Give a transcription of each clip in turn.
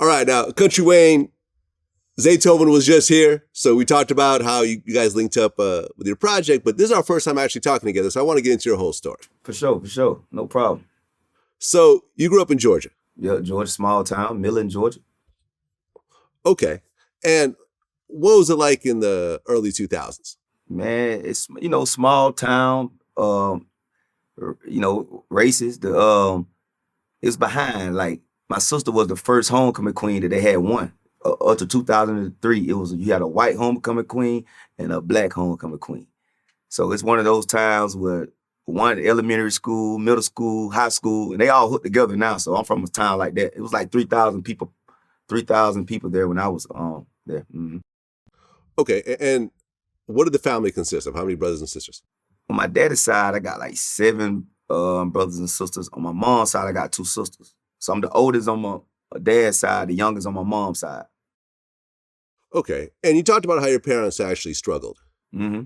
All right, now, Country Wayne, Zaytoven was just here, so we talked about how you guys linked up with your project, but this is our first time actually talking together, so I want to get into your whole story. For sure. No problem. So, you grew up in Georgia? Yeah, Georgia, small town, Millen, Georgia. Okay. And what was it like in the early 2000s? Man, it's, small town, racist. It was behind, like, my sister was the first homecoming queen that they had won. Up to 2003, you had a white homecoming queen and a black homecoming queen. So it's one of those towns where one elementary school, middle school, high school, and they all hooked together now. So I'm from a town like that. It was like 3,000 people there when I was there. Mm-hmm. Okay, and what did the family consist of? How many brothers and sisters? On my daddy's side, I got like 7 brothers and sisters. On my mom's side, I got 2 sisters. So I'm the oldest on my dad's side, the youngest on my mom's side. Okay. And you talked about how your parents actually struggled. Mm-hmm.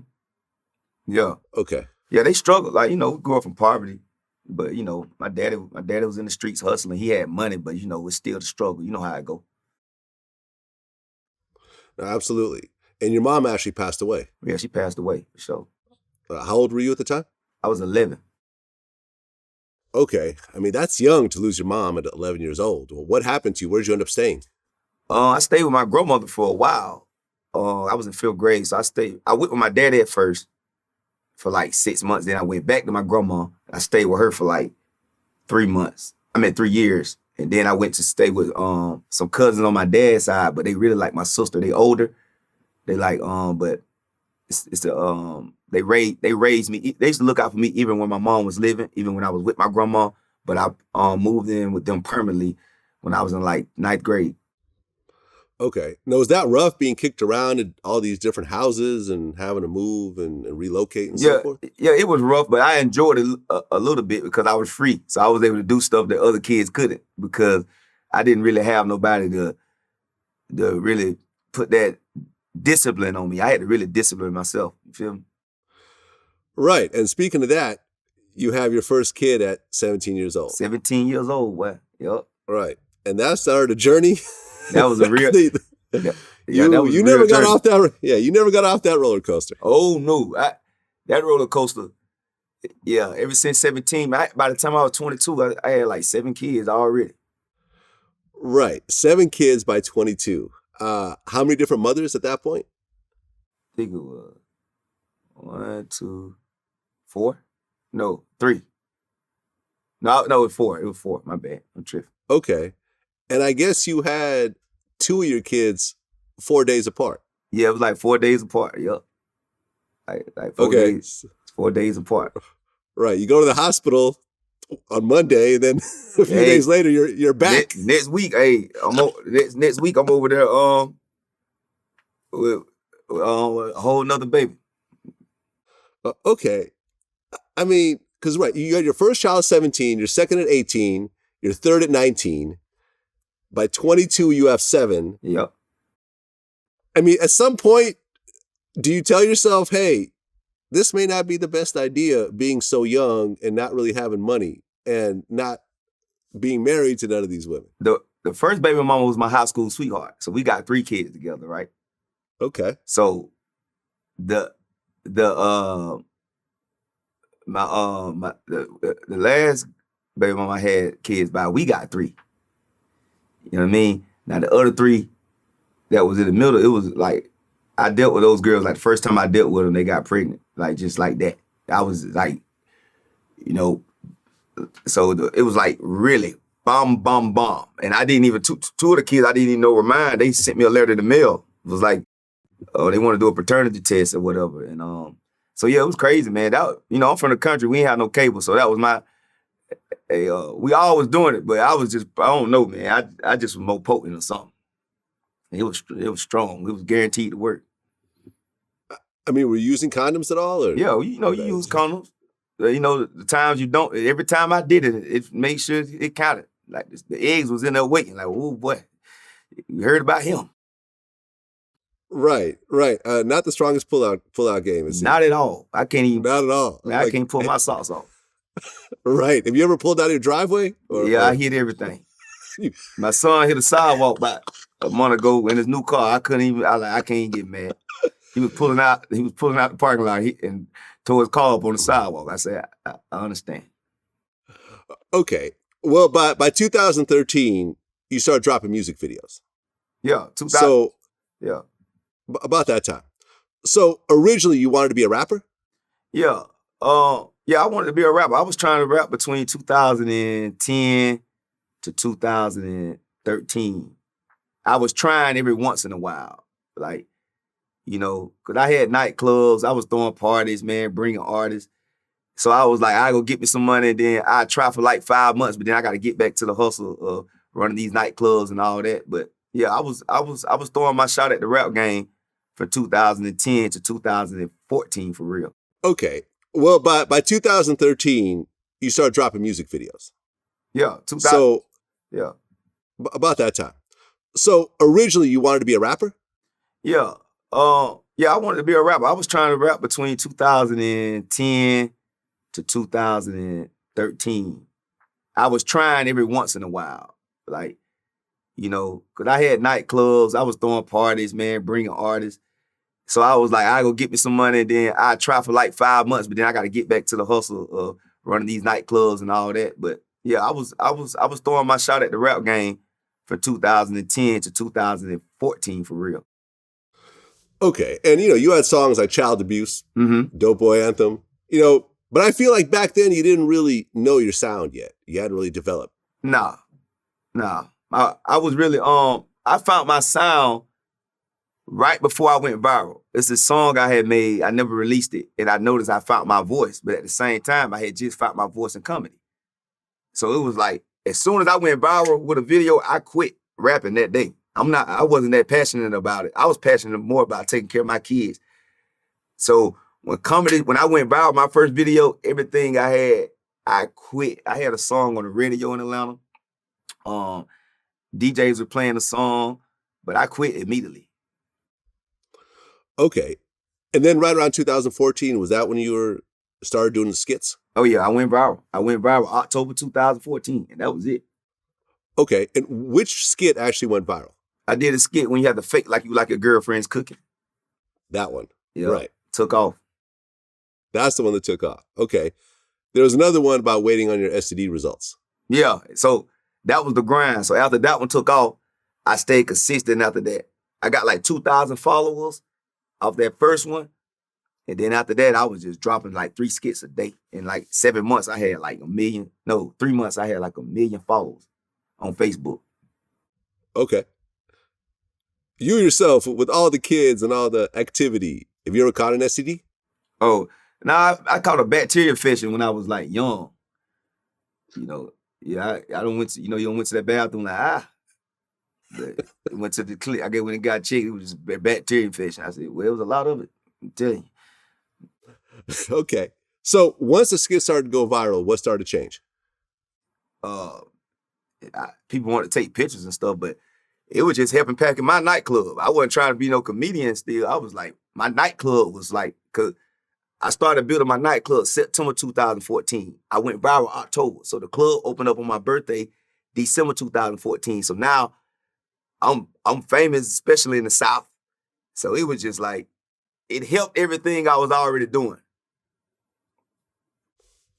Yeah. Okay. Yeah, they struggled. Like, we grew up from poverty. But, my daddy was in the streets hustling. He had money, but, it's still the struggle. You know how it go. No, absolutely. And your mom actually passed away. Yeah, she passed away, for sure. How old were you at the time? I was 11. Okay. I mean, that's young to lose your mom at 11 years old. Well, what happened to you? Where did you end up staying? I stayed with my grandmother for a while. I was in 5th grade, so I went with my daddy at first for like 6 months. Then I went back to my grandma. I stayed with her for like 3 years. And then I went to stay with some cousins on my dad's side, but they really like my sister. They older. They like, but they raised me. They used to look out for me even when my mom was living, even when I was with my grandma. But I moved in with them permanently when I was in like 9th grade. Okay. Now, was that rough being kicked around in all these different houses and having to move and relocate and so forth? Yeah, it was rough, but I enjoyed it a little bit because I was free. So I was able to do stuff that other kids couldn't because I didn't really have nobody to really put that discipline on me. I had to really discipline myself. You feel me? Right. And speaking of that, you have your first kid at 17 years old. 17 years old, boy. Yep. Right. And that started a journey. That was a real. You never got off that. Yeah, you never got off that roller coaster. Oh no, that roller coaster. Yeah, ever since 17. By the time I was 22, I had like 7 kids already. Right, 7 kids by 22. How many different mothers at that point? I think it was 1, 2, 4. No, 3. No, it was 4. It was 4. My bad. I'm tripping. Okay. And I guess you had 2 of your kids 4 days apart. Yeah, it was like 4 days apart. Yep. Like 4 days. 4 days apart. Right. You go to the hospital on Monday, and then a few days later, you're back. Next week, next week I'm over there with a whole nother baby. Okay. I mean, because you had your first child at 17, your second at 18, your third at 19. By 22, you have 7. Yep. I mean, at some point, do you tell yourself, hey, this may not be the best idea being so young and not really having money and not being married to none of these women? The first baby mama was my high school sweetheart. So we got 3 kids together, right? Okay. So the last baby mama I had kids by, we got 3. You know what I mean? Now the other 3 that was in the middle, it was like, I dealt with those girls, like the first time I dealt with them, they got pregnant, like just like that. I was like, so it was like really bomb. And I didn't even, 2 of the kids I didn't even know were mine. They sent me a letter in the mail. It was like, oh, they want to do a paternity test or whatever. And so yeah, it was crazy, man. That, I'm from the country. We ain't had no cable. So that was my, we always doing it, but I don't know, man. I just was more potent or something. It was strong. It was guaranteed to work. I mean, were you using condoms at all? Or? Yeah, you use condoms. The times you don't, every time I did it, it made sure it counted. Like the eggs was in there waiting. Like, oh boy, you heard about him. Right. Not the strongest pull-out game. Not at all. I can't even. Not at all. I can't pull my socks off. Right. Have you ever pulled out of your driveway? I hit everything. My son hit a sidewalk about a month ago in his new car. I can't even get mad. He was pulling out the parking lot and tore his car up on the sidewalk. I said, I understand. Okay. Well, by 2013, you started dropping music videos. Yeah, yeah. About that time. So originally you wanted to be a rapper? Yeah. Yeah, I wanted to be a rapper. I was trying to rap between 2010 to 2013. I was trying every once in a while. Like, because I had nightclubs. I was throwing parties, man, bringing artists. So I was like, I go get me some money, and then I try for like 5 months, but then I got to get back to the hustle of running these nightclubs and all that. But yeah, I was throwing my shot at the rap game from 2010 to 2014 for real. Okay. Well, by 2013, you started dropping music videos. Yeah. Yeah. About that time. So originally you wanted to be a rapper? Yeah. Yeah, I wanted to be a rapper. I was trying to rap between 2010 to 2013. I was trying every once in a while. Like, because I had nightclubs. I was throwing parties, man, bringing artists. So I was like, I go get me some money, and then I try for like 5 months, but then I got to get back to the hustle of running these nightclubs and all that. But yeah, I was throwing my shot at the rap game from 2010 to 2014 for real. Okay. And you had songs like Child Abuse, Dope Boy Anthem, but I feel like back then you didn't really know your sound yet. You hadn't really developed. Nah. I was really, I found my sound right before I went viral. It's a song I had made. I never released it. And I noticed I found my voice. But at the same time, I had just found my voice in comedy. So it was like, as soon as I went viral with a video, I quit rapping that day. I wasn't that passionate about it. I was passionate more about taking care of my kids. So when I went viral, my first video, everything I had, I quit. I had a song on the radio in Atlanta. DJs were playing the song, but I quit immediately. Okay. And then right around 2014, was that when you started doing the skits? Oh yeah, I went viral. October 2014, and that was it. Okay. And which skit actually went viral? I did a skit when you had to fake like you like your girlfriend's cooking. That one. Yeah. Right. Took off. That's the one that took off. Okay. There was another one about waiting on your STD results. Yeah. So that was the grind. So after that one took off, I stayed consistent after that. I got like 2,000 followers off that first one. And then after that, I was just dropping like 3 skits a day. In like 7 months, I had like 3 months, I had like 1 million followers on Facebook. Okay. You yourself, with all the kids and all the activity, have you ever caught an STD? Oh, now I caught a bacteria infection when I was like young. Yeah, I don't went to, you don't went to that bathroom like, But went to the clinic. I guess when it got checked, it was just a bacteria infection. I said, well, it was a lot of it. I'm telling you. Okay. So once the skit started to go viral, what started to change? People wanted to take pictures and stuff, but it was just helping pack in my nightclub. I wasn't trying to be no comedian still. I was like, my nightclub was like, because I started building my nightclub September 2014. I went viral October. So the club opened up on my birthday, December 2014. So now I'm famous, especially in the South. So it was just like, it helped everything I was already doing.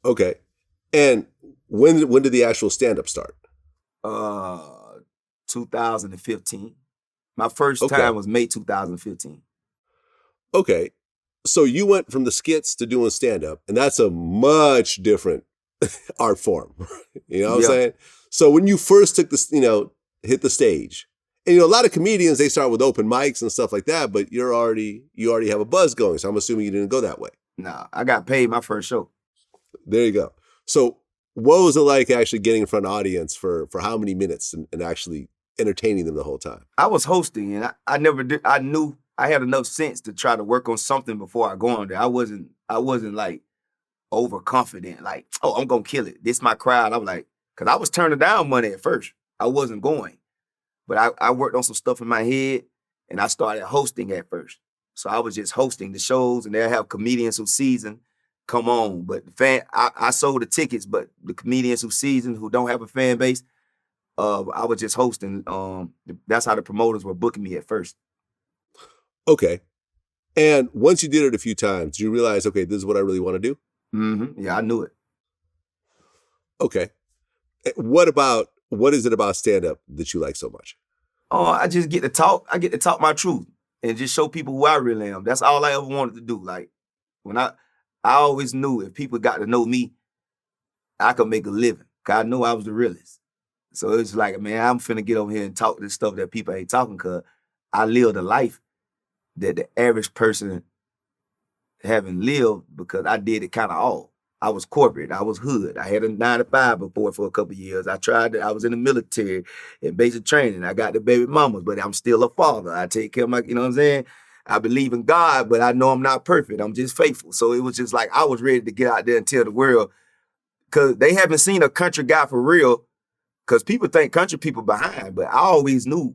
Okay. And when did the actual stand-up start? 2015. My first time was May 2015. Okay. So you went from the skits to doing stand-up, and that's a much different art form. You know what I'm saying? So when you first took this, hit the stage, and a lot of comedians, they start with open mics and stuff like that, but you already have a buzz going. So I'm assuming you didn't go that way. Nah, I got paid my first show. There you go. So what was it like actually getting in front of an audience for how many minutes and actually entertaining them the whole time? I was hosting, and I never did. I knew I had enough sense to try to work on something before I go on there. I wasn't like overconfident, like, oh, I'm gonna kill it. This is my crowd. I was like, because I was turning down money at first. I wasn't going. But I worked on some stuff in my head, and I started hosting at first. So I was just hosting the shows, and they'll have comedians who season come on. But I sold the tickets, but the comedians who season, who don't have a fan base, I was just hosting. That's how the promoters were booking me at first. Okay. And once you did it a few times, you realize, okay, this is what I really want to do? Mm-hmm. Yeah, I knew it. Okay. What is it about stand-up that you like so much? I just get to talk. I get to talk my truth and just show people who I really am. That's all I ever wanted to do. Like when I always knew if people got to know me, I could make a living. Cause I knew I was the realest. So it's like, man, I'm finna get over here and talk this stuff that people ain't talking, cause I lived a life that the average person haven't lived because I did it kind of all. I was corporate. I was hood. I had a 9 to 5 before for a couple of years. I was in the military in basic training. I got the baby mamas, but I'm still a father. I take care of my, you know what I'm saying? I believe in God, but I know I'm not perfect. I'm just faithful. So it was just like I was ready to get out there and tell the world, because they haven't seen a country guy for real, because people think country people behind, but I always knew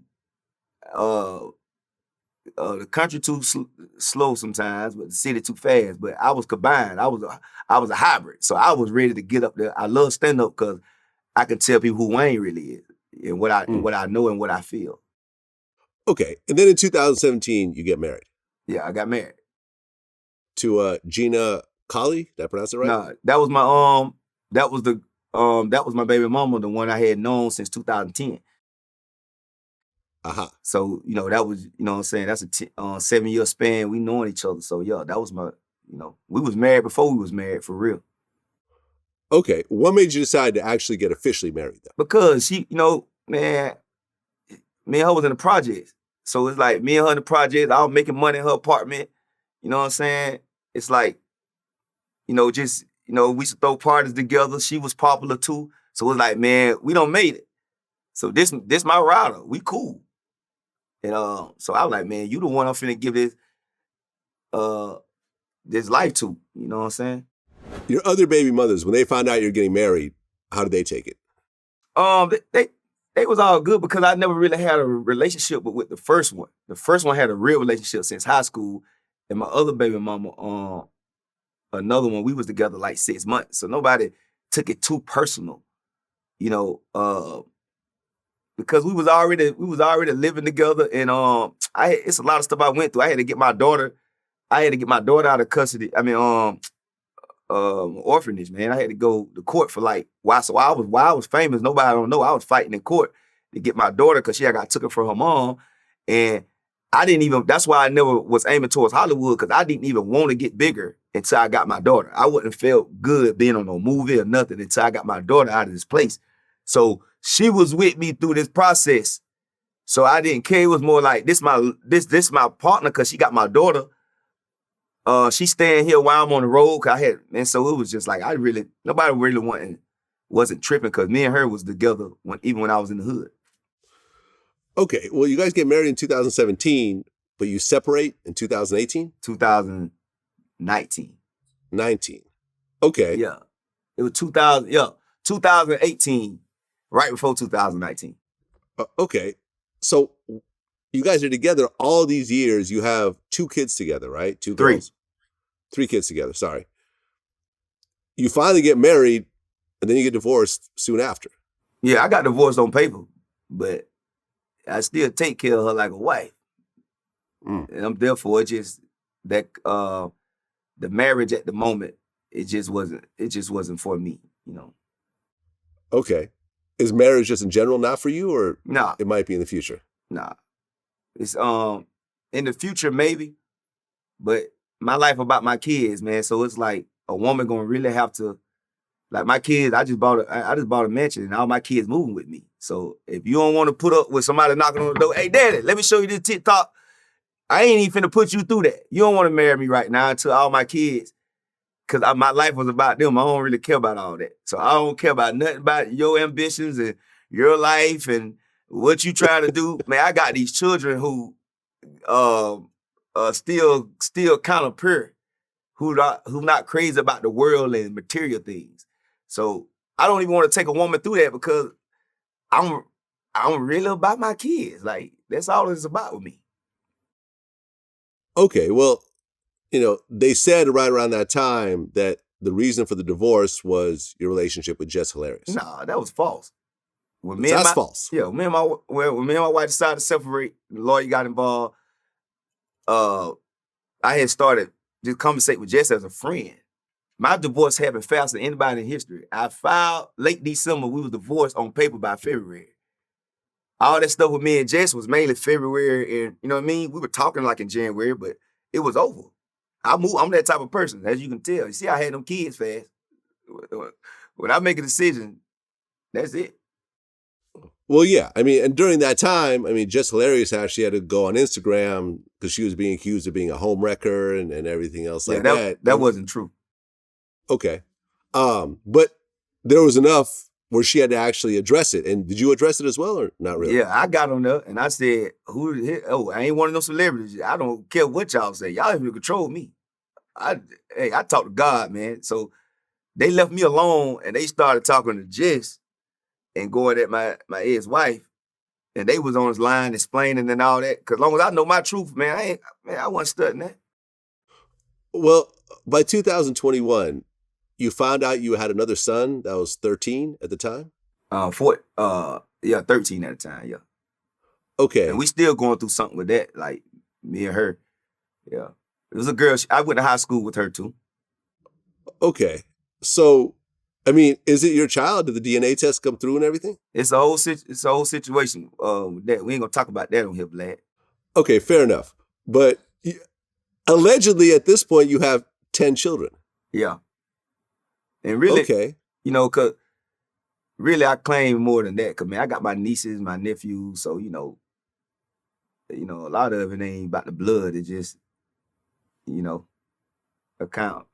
the country too slow sometimes, but the city too fast. But I was combined. I was a hybrid. So I was ready to get up there. I love stand up because I can tell people who Wayne really is and what I know and what I feel. Okay. And then in 2017, you get married. Yeah, I got married. To Gina Colley. Did I pronounce it right? No, that was my baby mama, the one I had known since 2010. Uh-huh. So, that was, what I'm saying, that's a 7-year span. We knowing each other. So, yeah, that was my, we was married before we was married for real. Okay. What made you decide to actually get officially married though? Because she, man, me and her was in the projects. So it's like me and her in the projects, I was making money in her apartment. You know what I'm saying? It's like, we used to throw parties together. She was popular too. So it's like, man, we done made it. So this my router. We cool. And so I was like, man, you the one I'm finna give this life to. You know what I'm saying? Your other baby mothers, when they found out you're getting married, how did they take it? They was all good because I never really had a relationship with the first one. The first one had a real relationship since high school. And my other baby mama, another one, we was together like 6 months. So nobody took it too personal, because we was already living together. And it's a lot of stuff I went through. I had to get my daughter out of custody. I mean, orphanage, man. I had to go to court for like while I was famous. Nobody don't know. I was fighting in court to get my daughter because she got took her from her mom, and I didn't even. That's why I never was aiming towards Hollywood, because I didn't even want to get bigger until I got my daughter. I wouldn't have felt good being on no movie or nothing until I got my daughter out of this place. So she was with me through this process. So I didn't care. It was more like this my partner because she got my daughter. She staying here while I'm on the road. And so it was just like nobody really wasn't tripping because me and her was together even when I was in the hood. Okay, well, you guys get married in 2017, but you separate in 2018? 2019. 19. Okay. Yeah. It was 2018, right before 2019. Okay. So you guys are together all these years. You have 2 kids together, right? 2 girls? 3 kids together, sorry. You finally get married, and then you get divorced soon after. Yeah, I got divorced on paper, but I still take care of her like a wife. And I'm therefore just that the marriage at the moment, it just wasn't for me, Okay. Is marriage just in general not for you, or Nah. It might be in the future? Nah. It's in the future maybe, but my life about my kids, man. So it's like a woman gonna really have to, like my kids, I just bought a mansion and all my kids moving with me. So if you don't want to put up with somebody knocking on the door, hey daddy, let me show you this TikTok. I ain't even finna put you through that. You don't want to marry me right now until all my kids, because my life was about them. I don't really care about all that. So I don't care about nothing about your ambitions and your life and what you trying to do. Man, I got these children who still kind of pure, who not crazy about the world and material things. So I don't even want to take a woman through that because I'm really about my kids. Like that's all it's about with me. Okay, well, they said right around that time that the reason for the divorce was your relationship with Jess Hilarious. Nah, that was false. When So that's false. when me and my wife decided to separate, the lawyer got involved. I had started just conversate with Jess as a friend. My divorce happened faster than anybody in history. I filed late December. We was divorced on paper by February. All that stuff with me and Jess was mainly February, and you know what I mean? We were talking like in January, but it was over. I'm that type of person, as you can tell. You see, I had them kids fast. When I make a decision, that's it. Well, yeah. I mean, and during that time, I mean, Jess Hilarious actually had to go on Instagram because she was being accused of being a home wrecker and everything else like that. That wasn't true. Okay. But there was enough where she had to actually address it. And did you address it as well or not really? Yeah, I got on there and I said, I ain't one of those celebrities. I don't care what y'all say. Y'all even control me. I talk to God, man. So they left me alone and they started talking to Jess and going at my ex-wife. And they was on his line explaining and all that. Cause as long as I know my truth, man, I wasn't studying that. Well, by 2021, you found out you had another son that was 13 at the time? 13 at the time, yeah. Okay. And we still going through something with that, like me and her. Yeah. It was a girl, I went to high school with her too. Okay. So, I mean, is it your child? Did the DNA test come through and everything? It's a whole situation that we ain't gonna talk about that on here, Vlad. Okay, fair enough. But allegedly at this point, you have 10 children. Yeah. And really, okay. You know, cause really I claim more than that. Cause man, I got my nieces, my nephews, so you know, a lot of it ain't about the blood. It just, I count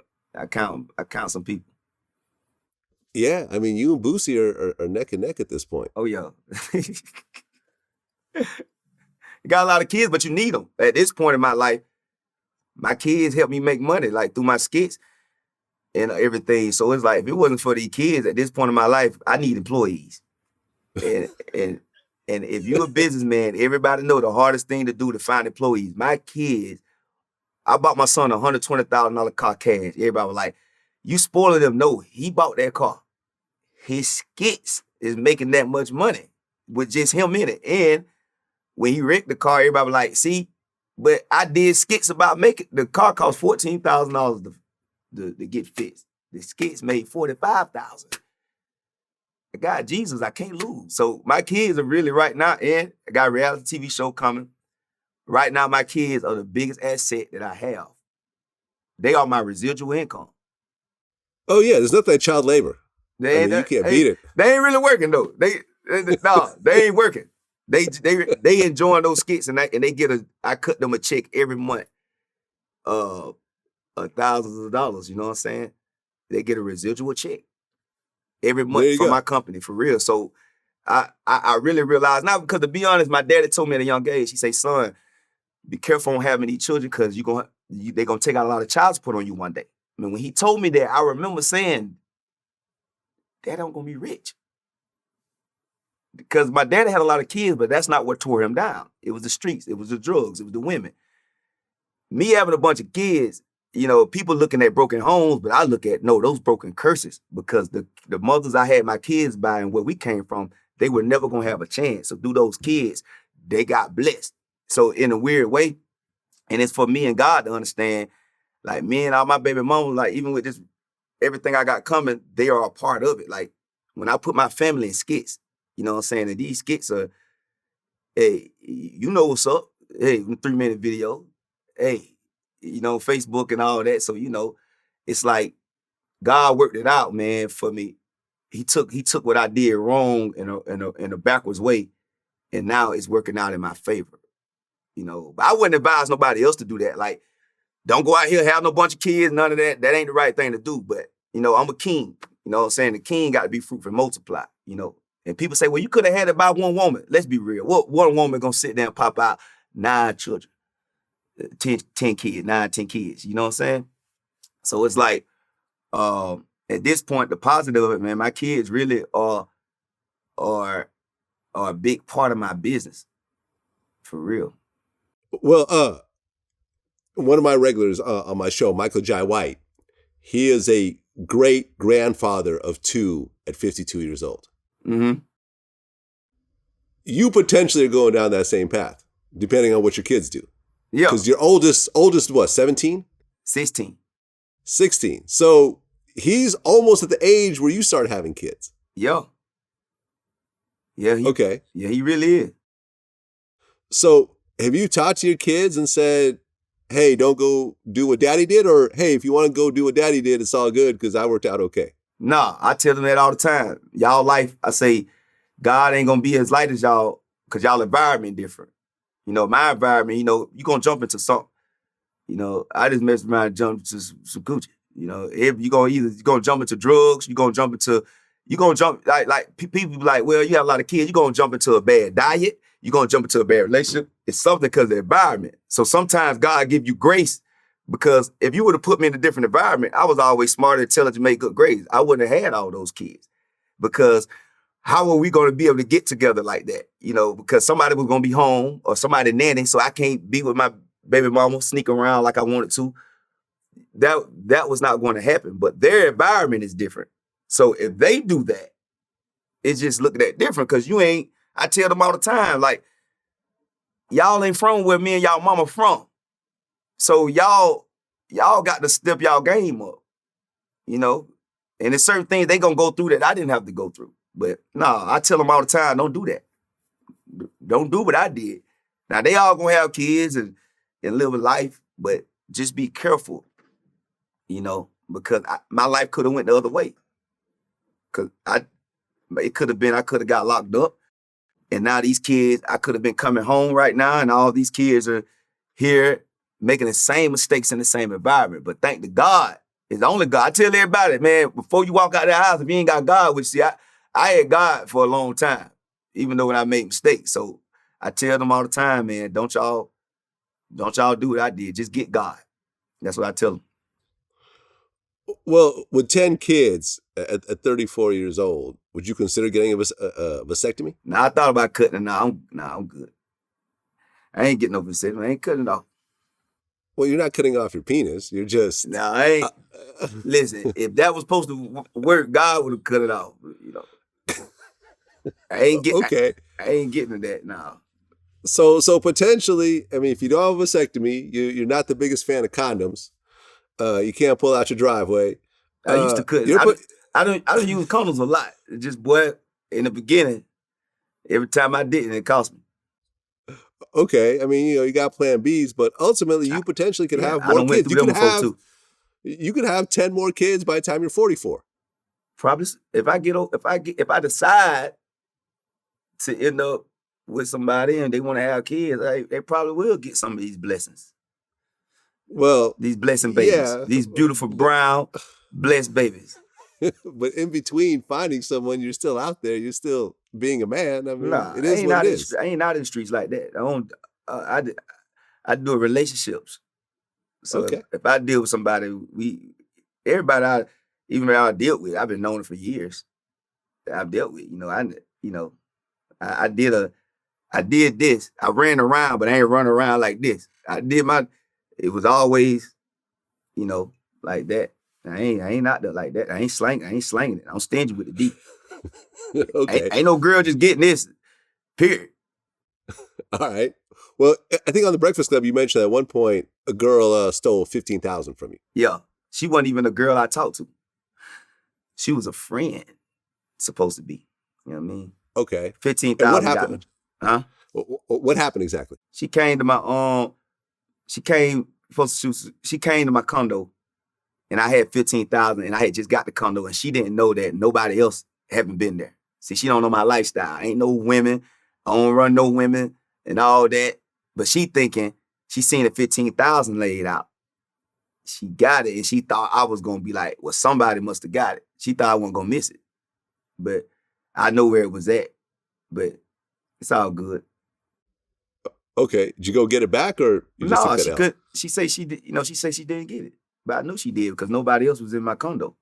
some people. Yeah, I mean, you and Boosie are neck and neck at this point. Oh yeah. You got a lot of kids, but you need them. At this point in my life, my kids help me make money, like through my skits and everything. So it's like, if it wasn't for these kids at this point in my life, I need employees. And if you're a businessman, everybody know the hardest thing to do to find employees. My kids, I bought my son a $120,000 car cash. Everybody was like, you spoiling them. No, he bought that car. His skits is making that much money with just him in it. And when he wrecked the car, everybody was like, see, but I did skits about making, the car cost $14,000 to get fixed. The skits made $45,000. God, Jesus, I can't lose. So my kids are really right now, and I got a reality TV show coming. Right now, my kids are the biggest asset that I have. They are my residual income. Oh yeah, there's nothing like child labor. You can't beat it. They ain't really working though. They ain't working. They enjoying those skits and they get I cut them a check every month, thousands of dollars. You know what I'm saying? They get a residual check every month from my company for real. So I really realized now, because to be honest, my daddy told me at a young age. He say, son, be careful on having these children because they're gonna take out a lot of child support on you one day. I mean, when he told me that, I remember saying, Dad, I'm gonna be rich. Because my daddy had a lot of kids, but that's not what tore him down. It was the streets, it was the drugs, it was the women. Me having a bunch of kids, people looking at broken homes, but I look at, no, those broken curses, because the mothers I had my kids by and where we came from, they were never gonna have a chance. So through those kids, they got blessed. So in a weird way, and it's for me and God to understand, like me and all my baby mamas, like even with this, everything I got coming, they are a part of it. Like when I put my family in skits, you know what I'm saying? And these skits are, hey, you know what's up. Hey, 3-minute video. Hey, Facebook and all that. So, it's like God worked it out, man, for me. He took what I did wrong in a backwards way, and now it's working out in my favor. But I wouldn't advise nobody else to do that. Like, don't go out here, have no bunch of kids, none of that. That ain't the right thing to do. But, I'm a king. You know what I'm saying? The king got to be fruitful and multiply, And people say, well, you could have had it by one woman. Let's be real. What one woman gonna sit there and pop out 9 children, 10 kids, 9, 10 kids. You know what I'm saying? So it's like, at this point, the positive of it, man, my kids really are a big part of my business. For real. Well, one of my regulars on my show, Michael Jai White, he is a great grandfather of 2 at 52 years old. Mm-hmm. you potentially are going down that same path, depending on what your kids do. Yeah. Because your oldest what, 17? 16. 16. So he's almost at the age where you start having kids. Yeah. Yeah. Okay. Yeah, he really is. So have you talked to your kids and said, hey, don't go do what daddy did? Or, hey, if you want to go do what daddy did, it's all good because I worked out okay. Nah, I tell them that all the time. Y'all life, I say, God ain't going to be as light as y'all because y'all environment different. You know, my environment, you know, you going to jump into something. You know, I just messed around and jumped into some Kountry. You know, if you're going to jump into drugs, you're going to jump, like people be like, well, you have a lot of kids, you're going to jump into a bad diet, you're going to jump into a bad relationship. It's something because of the environment. So sometimes God give you grace because if you would have put me in a different environment, I was always smart, intelligent, make good grades. I wouldn't have had all those kids because how are we going to be able to get together like that? You know, because somebody was going to be home or somebody nanny, so I can't be with my baby mama, sneak around like I wanted to. That was not going to happen. But their environment is different. So if they do that, it's just looking at different because you ain't, I tell them all the time, like, y'all ain't from where me and y'all mama from. So y'all got to step y'all game up, you know? And there's certain things they gonna go through that I didn't have to go through. But no, I tell them all the time, don't do that. Don't do what I did. Now they all gonna have kids and live a life, but just be careful, you know, because my life could have went the other way. Cause it could have been, I could have got locked up. And now these kids, I could have been coming home right now and all these kids are here making the same mistakes in the same environment. But thank to God, it's only God. I tell everybody, man, before you walk out of the house, if you ain't got God, which see, I had God for a long time, even though when I made mistakes. So I tell them all the time, man, don't y'all do what I did. Just get God. That's what I tell them. Well, with 10 kids at 34 years old, would you consider getting a vasectomy? Now, I thought about cutting it. I'm good. I ain't getting no vasectomy. I ain't cutting it off. Well, you're not cutting off your penis. You're just... No, I ain't. Listen, if that was supposed to work, God would have cut it off. You know, I ain't getting to that now. So potentially, I mean, if you don't have a vasectomy, you're not the biggest fan of condoms. You can't pull out your driveway. I used to cut. I don't use condoms a lot. It just, boy, in the beginning, every time I didn't, it cost me. Okay, I mean, you know, you got plan Bs, but ultimately you potentially could have more kids. You could have 10 more kids by the time you're 44. Probably if I decide to end up with somebody and they want to have kids, they probably will get some of these blessings. Well, these blessing babies, yeah. These beautiful brown blessed babies. But in between finding someone, you're still out there. You're still being a man. I mean, it is what it is. I ain't out in the streets like that. I do relationships. So okay. if I deal with somebody, everybody I dealt with, I've been known for years. That I've dealt with, I did this. I ran around, but I ain't running around like this. It was always, like that. I ain't out there like that. I ain't slanging it. I'm stingy with the deep. Okay. Ain't no girl just getting this, period. All right. Well, I think on the Breakfast Club, you mentioned at one point a girl stole $15,000 from you. Yeah. She wasn't even a girl I talked to. She was a friend, supposed to be. You know what I mean? Okay. $15,000. What happened? Huh? What happened exactly? She came to my She came to my condo, and I had $15,000, and I had just got the condo, and she didn't know that nobody else haven't been there. See, she don't know my lifestyle. Ain't no women. I don't run no women and all that. But she thinking she seen the $15,000 laid out. She got it, and she thought I was gonna be like, well, somebody must have got it. She thought I wasn't gonna miss it, but I know where it was at. But it's all good. Okay, did you go get it back, or you just took that out? No, she said she did. She said she didn't get it, but I knew she did because nobody else was in my condo.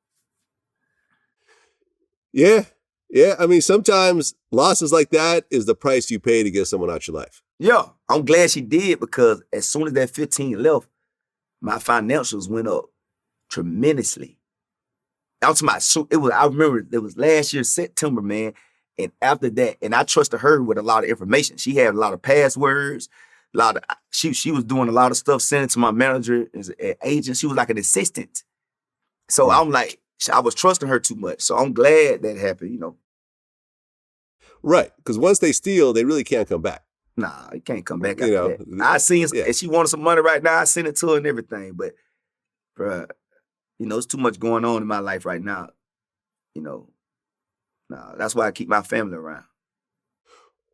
Yeah. I mean, sometimes losses like that is the price you pay to get someone out your life. Yeah, I'm glad she did because as soon as that 15 left, my financials went up tremendously. I remember it was last year, September, man. And after that, and I trusted her with a lot of information. She had a lot of passwords, she was doing a lot of stuff, sending to my manager as an agent. She was like an assistant. So I'm like, I was trusting her too much. So I'm glad that happened, you know. Right. Because once they steal, they really can't come back. Nah, you can't come back You after know, that. I seen, and she wanted some money right now. I sent it to her and everything. But, bruh, you know, it's too much going on in my life right now. You know, nah, that's why I keep my family around.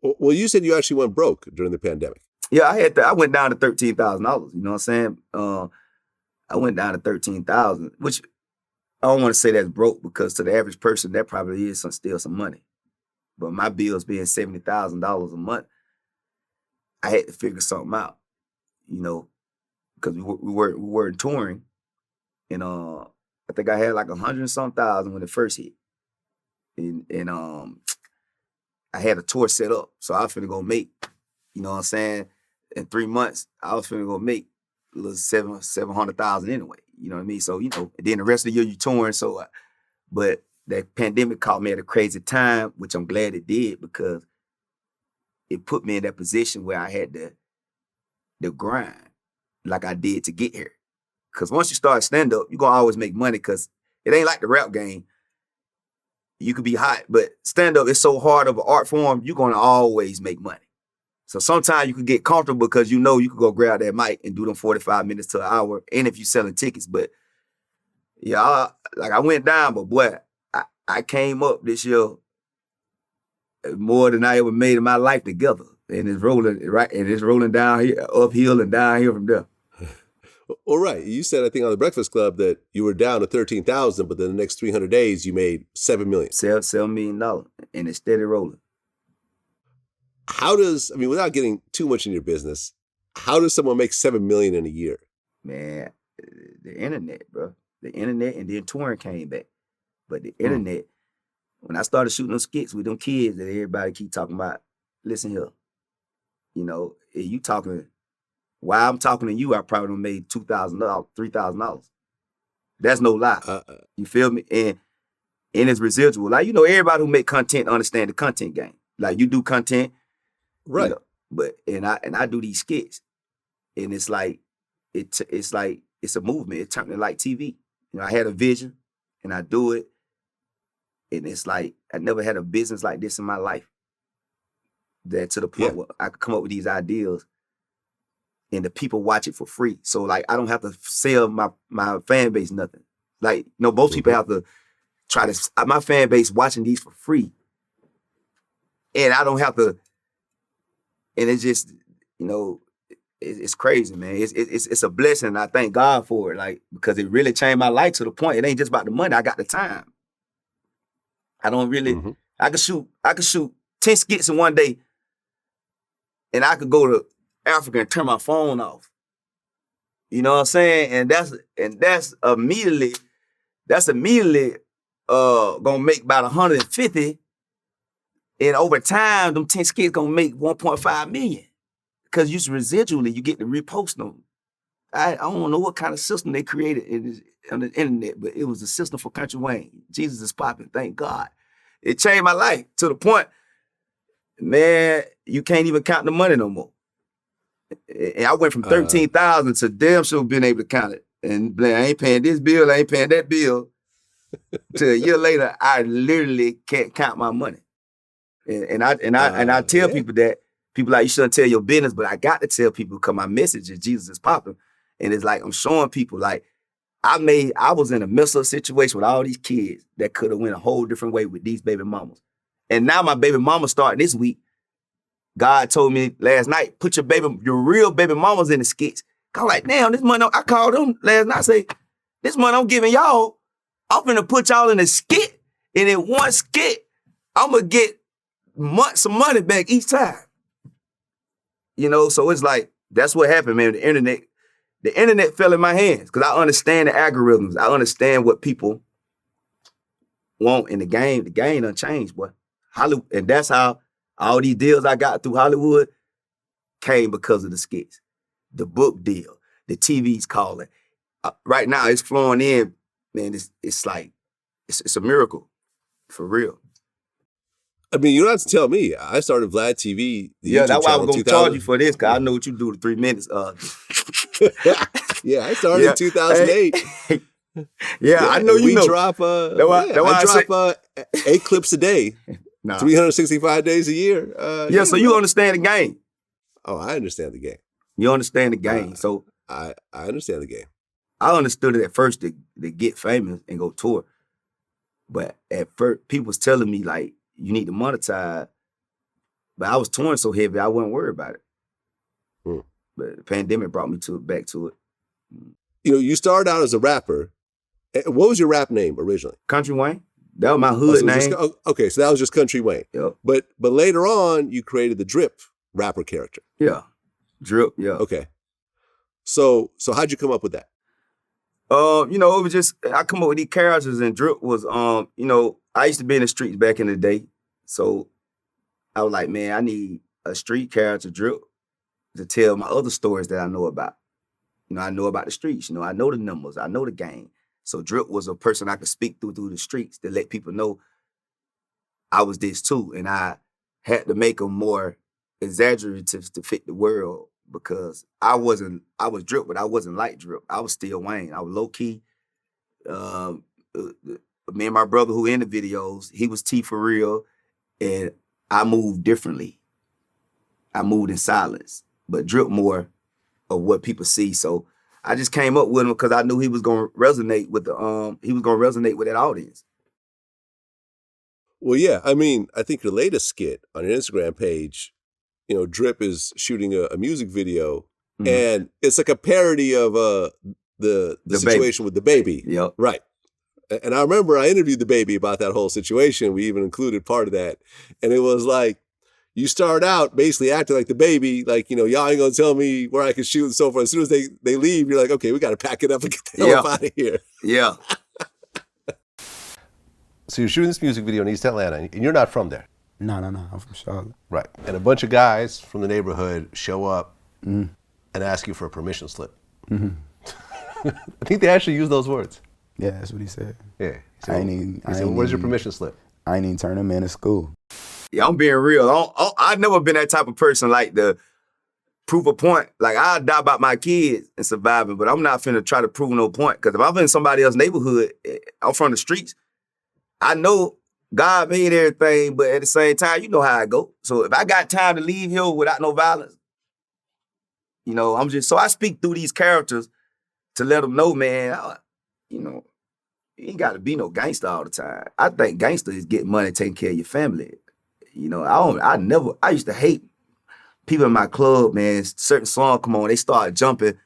Well, you said you actually went broke during the pandemic. Yeah, I went down to $13,000. You know what I'm saying? I went down to $13,000, which I don't want to say that's broke, because to the average person, that probably is still some money. But my bills being $70,000 a month, I had to figure something out, you know, because we were touring, and I think I had like 100 and some thousand when it first hit, and I had a tour set up, so I was finna go make, you know what I'm saying, in 3 months I was finna go make a little 700,000 anyway, you know what I mean? So, you know, and then the rest of the year you touring, so but that pandemic caught me at a crazy time, which I'm glad it did, because it put me in that position where I had to grind like I did to get here. Because once you start stand-up, you're going to always make money, because it ain't like the rap game. You could be hot, but stand-up is so hard of an art form, you're going to always make money. So sometimes you could get comfortable because you know you could go grab that mic and do them 45 minutes to an hour, and if you're selling tickets. But yeah, I went down, but boy, I came up this year more than I ever made in my life together. And it's rolling, right? And it's rolling down here, uphill and downhill from there. All right. You said, I think, on the Breakfast Club that you were down to 13,000, but then the next 300 days you made $7 million. $7 million, and it's steady rolling. How does, I mean, without getting too much in your business, how does someone make $7 million in a year? Man, the internet, bro. The internet, and then touring came back. But the internet, when I started shooting them skits with them kids that everybody keep talking about, listen here, you know, you talking, while I'm talking to you, I probably done made $2,000, $3,000. That's no lie. You feel me? And it's residual. Like, you know, everybody who make content understand the content game. Like, you do content, right? You know, but I do these skits, and it's like it's a movement. It turned like TV. You know, I had a vision, and I do it, and it's like I never had a business like this in my life. That to the point where I could come up with these ideas, and the people watch it for free. So like I don't have to sell my fan base nothing. Like, you know, most people have to try to. My fan base watching these for free, and I don't have to. And it's just, you know, it's crazy, man. It's a blessing. And I thank God for it, like, because it really changed my life to the point. It ain't just about the money. I got the time. I don't really. I could shoot 10 skits in one day, and I could go to Africa and turn my phone off. You know what I'm saying? And that's immediately gonna make about 150. And over time, them 10 skits gonna make 1.5 million. Because you residually, you get to repost them. I don't know what kind of system they created on the internet, but it was a system for Country Wayne. Jesus is popping, thank God. It changed my life to the point, man, you can't even count the money no more. And I went from 13,000 to damn sure being able to count it. And I ain't paying this bill, I ain't paying that bill. Till a year later, I literally can't count my money. And I tell people that, people like, you shouldn't tell your business, but I got to tell people because my message is Jesus is popping. And it's like, I'm showing people, like, I was in a mess-up situation with all these kids that could have went a whole different way with these baby mamas. And now my baby mama starting this week. God told me last night, put your real baby mamas in the skits. I'm like, damn, this money, I called them last night, I say, this money I'm giving y'all, I'm finna put y'all in a skit. And in one skit, I'm gonna get some money back each time. You know, so it's like, that's what happened, man. The internet fell in my hands because I understand the algorithms. I understand what people want in the game. The game done changed, boy. Hollywood, and that's how all these deals I got through Hollywood came because of the skits. The book deal, the TV's calling. Right now, it's flowing in, man. It's like, it's a miracle, for real. I mean, you don't have to tell me. I started Vlad TV. Yeah, that's why I was going to charge you for this, because I know what you do to 3 minutes. Yeah, I started in 2008. Hey. Yeah, I know you we know. drop I drop 8 clips a day, nah. 365 days a year. So you understand the game. Oh, I understand the game. You understand the game. So I understand the game. I understood it at first to get famous and go tour. But at first, people was telling me, like, you need to monetize. But I was touring so heavy, I wasn't worried about it. But the pandemic brought me back to it. You know, you started out as a rapper. What was your rap name originally? Country Wayne. That was my hood name. Okay, so that was just Country Wayne. Yep. But later on, you created the Drip rapper character. Yeah. Drip, yeah. Okay. So how'd you come up with that? You know, it was just, I come up with these characters, and Drip was, you know, I used to be in the streets back in the day. So I was like, man, I need a street character, Drip, to tell my other stories that I know about. You know, I know about the streets. You know, I know the numbers. I know the game. So Drip was a person I could speak through the streets to let people know I was this too. And I had to make them more exaggerative to fit the world, because I was Drip, but I wasn't like Drip. I was still Wayne. I was low key. Me and my brother who in the videos, he was T for real. And I moved differently. I moved in silence, but Drip more of what people see. So I just came up with him because I knew he was gonna resonate with that audience. Well, yeah. I mean, I think your latest skit on your Instagram page, you know, Drip is shooting a music video, and it's like a parody of the situation with the baby. Yep. Right. And I remember I interviewed the baby about that whole situation. We even included part of that. And it was like, you start out basically acting like the baby, like, you know, y'all ain't gonna tell me where I can shoot and so forth. As soon as they leave, you're like, okay, we got to pack it up and get the hell out of here. Yeah. So you're shooting this music video in East Atlanta, and you're not from there. No. I'm from Charlotte. Right. And a bunch of guys from the neighborhood show up and ask you for a permission slip. I think they actually use those words. Yeah, that's what he said. Yeah. He said, where's your permission slip? I ain't even turn him in to school. Yeah, I'm being real. I've never been that type of person, like the prove a point. Like, I'll die about my kids and surviving, but I'm not finna try to prove no point. Because if I'm in somebody else's neighborhood, I'm from the streets, I know God made everything, but at the same time, you know how I go. So if I got time to leave here without no violence, you know, so I speak through these characters to let them know, man, you know, you ain't got to be no gangster all the time. I think gangster is getting money, taking care of your family. You know, I used to hate people in my club, man. Certain songs come on, they start jumping,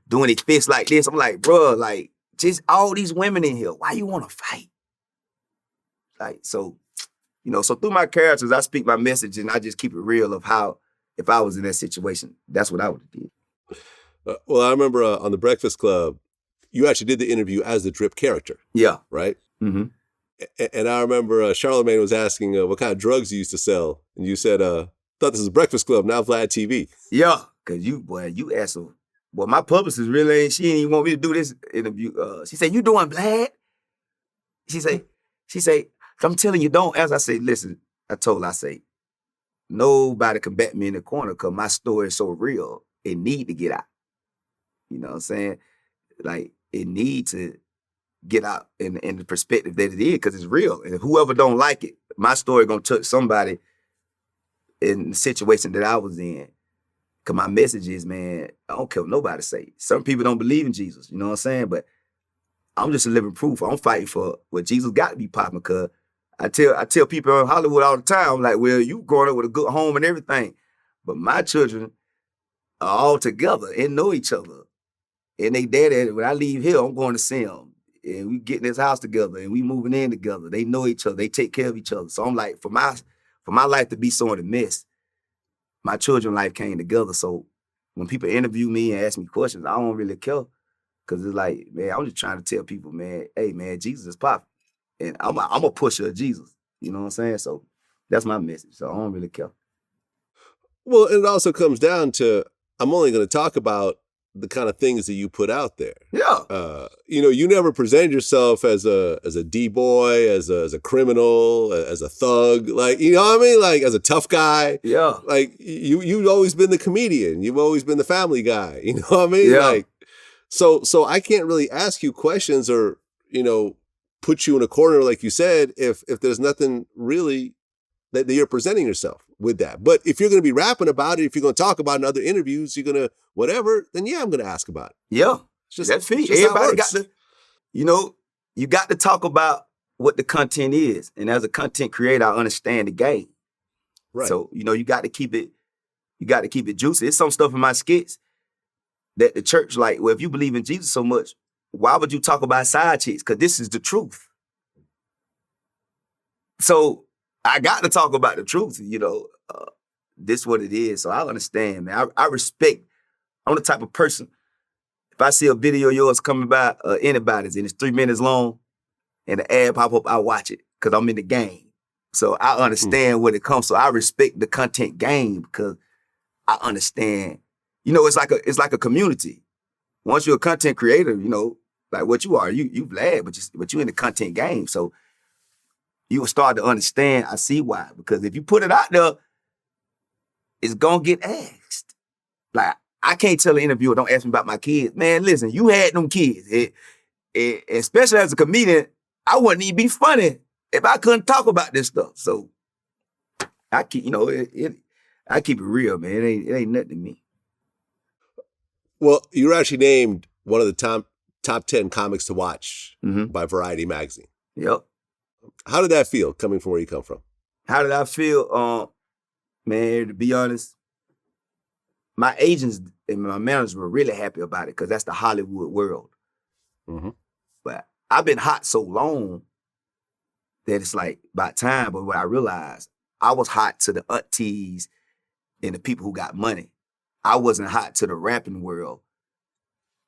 doing their fists like this. I'm like, bro, like, just all these women in here, why you want to fight? Like, so, you know, so through my characters, I speak my message, and I just keep it real of how, if I was in that situation, that's what I would have did. Well, I remember on The Breakfast Club, you actually did the interview as the Drip character. Yeah. Right? Mm-hmm. And I remember Charlemagne was asking what kind of drugs you used to sell. And you said, thought this was Breakfast Club, now Vlad TV. Yeah, because you asked her. Well, my publicist really she didn't even want me to do this interview. She said, you doing Vlad? She say, I'm telling you, don't. As I say, listen, I say, nobody can bat me in the corner because my story is so real. It need to get out. You know what I'm saying? Like, it need to get out in the perspective that it is, because it's real. And whoever don't like it, my story gonna touch somebody in the situation that I was in. Because my message is, man, I don't care what nobody say. Some people don't believe in Jesus, you know what I'm saying? But I'm just a living proof. I'm fighting for what Jesus got to be popping, because I tell people in Hollywood all the time, like, well, you growing up with a good home and everything, but my children are all together and know each other. And they daddy, when I leave here, I'm going to see them. And we get in this house together and we moving in together. They know each other. They take care of each other. So I'm like, for my life to be so in a mess, my children's life came together. So when people interview me and ask me questions, I don't really care. Because it's like, man, I'm just trying to tell people, man, hey, man, Jesus is popping. And I'm a pusher of Jesus. You know what I'm saying? So that's my message. So I don't really care. Well, it also comes down to, I'm only going to talk about the kind of things that you put out there. Yeah. You never presented yourself as a D-boy, as a criminal, as a thug, like, you know what I mean? Like, as a tough guy. Yeah. Like, you've always been the comedian. You've always been the family guy. You know what I mean? Yeah. Like, so I can't really ask you questions or, put you in a corner, like you said, if there's nothing really that you're presenting yourself with that. But if you're going to be rapping about it, if you're going to talk about it in other interviews, you're going to whatever, then yeah, I'm going to ask about it. Yeah. It's just, that's it's it. just how it Everybody works. got to, you got to talk about what the content is. And as a content creator, I understand the game. Right. So, you got to keep it juicy. It's some stuff in my skits that the church, like, well, if you believe in Jesus so much, why would you talk about side chicks? Because this is the truth. So I got to talk about the truth, this is what it is. So I understand, man. I respect, I'm the type of person, if I see a video of yours coming by, anybody's, and it's 3 minutes long, and the ad pop up, I watch it, because I'm in the game. So I understand when it comes. So I respect the content game, because I understand, it's like a community. Once you're a content creator, like what you are, you Vlad, but you in the content game. So you will start to understand. I see why. Because if you put it out there, it's gonna get asked. Like, I can't tell an interviewer, don't ask me about my kids. Man, listen, you had them kids. Especially as a comedian, I wouldn't even be funny if I couldn't talk about this stuff. So I keep, I keep it real, man. It ain't nothing to me. Well, you were actually named one of the top 10 comics to watch by Variety magazine. Yep. How did that feel, coming from where you come from? How did I feel? Man, to be honest, my agents and my managers were really happy about it, because that's the Hollywood world. Mm-hmm. But I've been hot so long that it's like about time. But what I realized, I was hot to the aunties and the people who got money. I wasn't hot to the rapping world.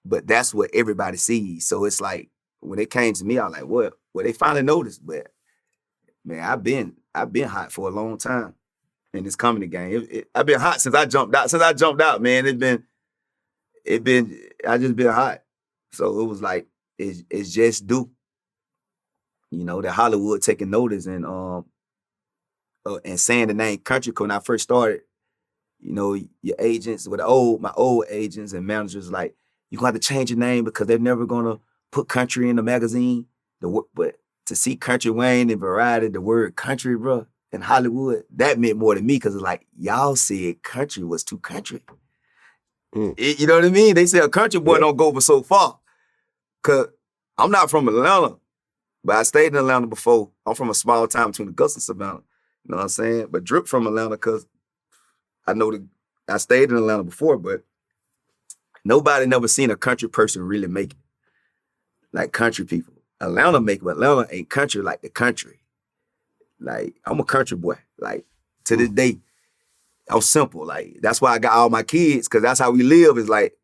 But that's what everybody sees. So it's like, when it came to me, I was like, what? Well, they finally noticed. But man, I've been hot for a long time in this comedy game. I've been hot since I jumped out. Since I jumped out, man, I just been hot. So it was like, it's just due. That Hollywood taking notice and saying the name Kountry. When I first started, your agents, my old agents and managers, like, you're gonna have to change your name because they're never gonna put Kountry in the magazine. But to see Kountry Wayne and Variety, the word country, bro, in Hollywood, that meant more to me, because it's like, y'all said country was too country. You know what I mean? They say a country boy don't go for so far. Because I'm not from Atlanta, but I stayed in Atlanta before. I'm from a small town between Augusta and Savannah. You know what I'm saying? But Drip from Atlanta, because I stayed in Atlanta before, but nobody never seen a country person really make it. Like country people. Atlanta make it, but Atlanta ain't country like the country. Like, I'm a country boy. Like, to this day, I'm simple. Like, that's why I got all my kids, because that's how we live. Is like,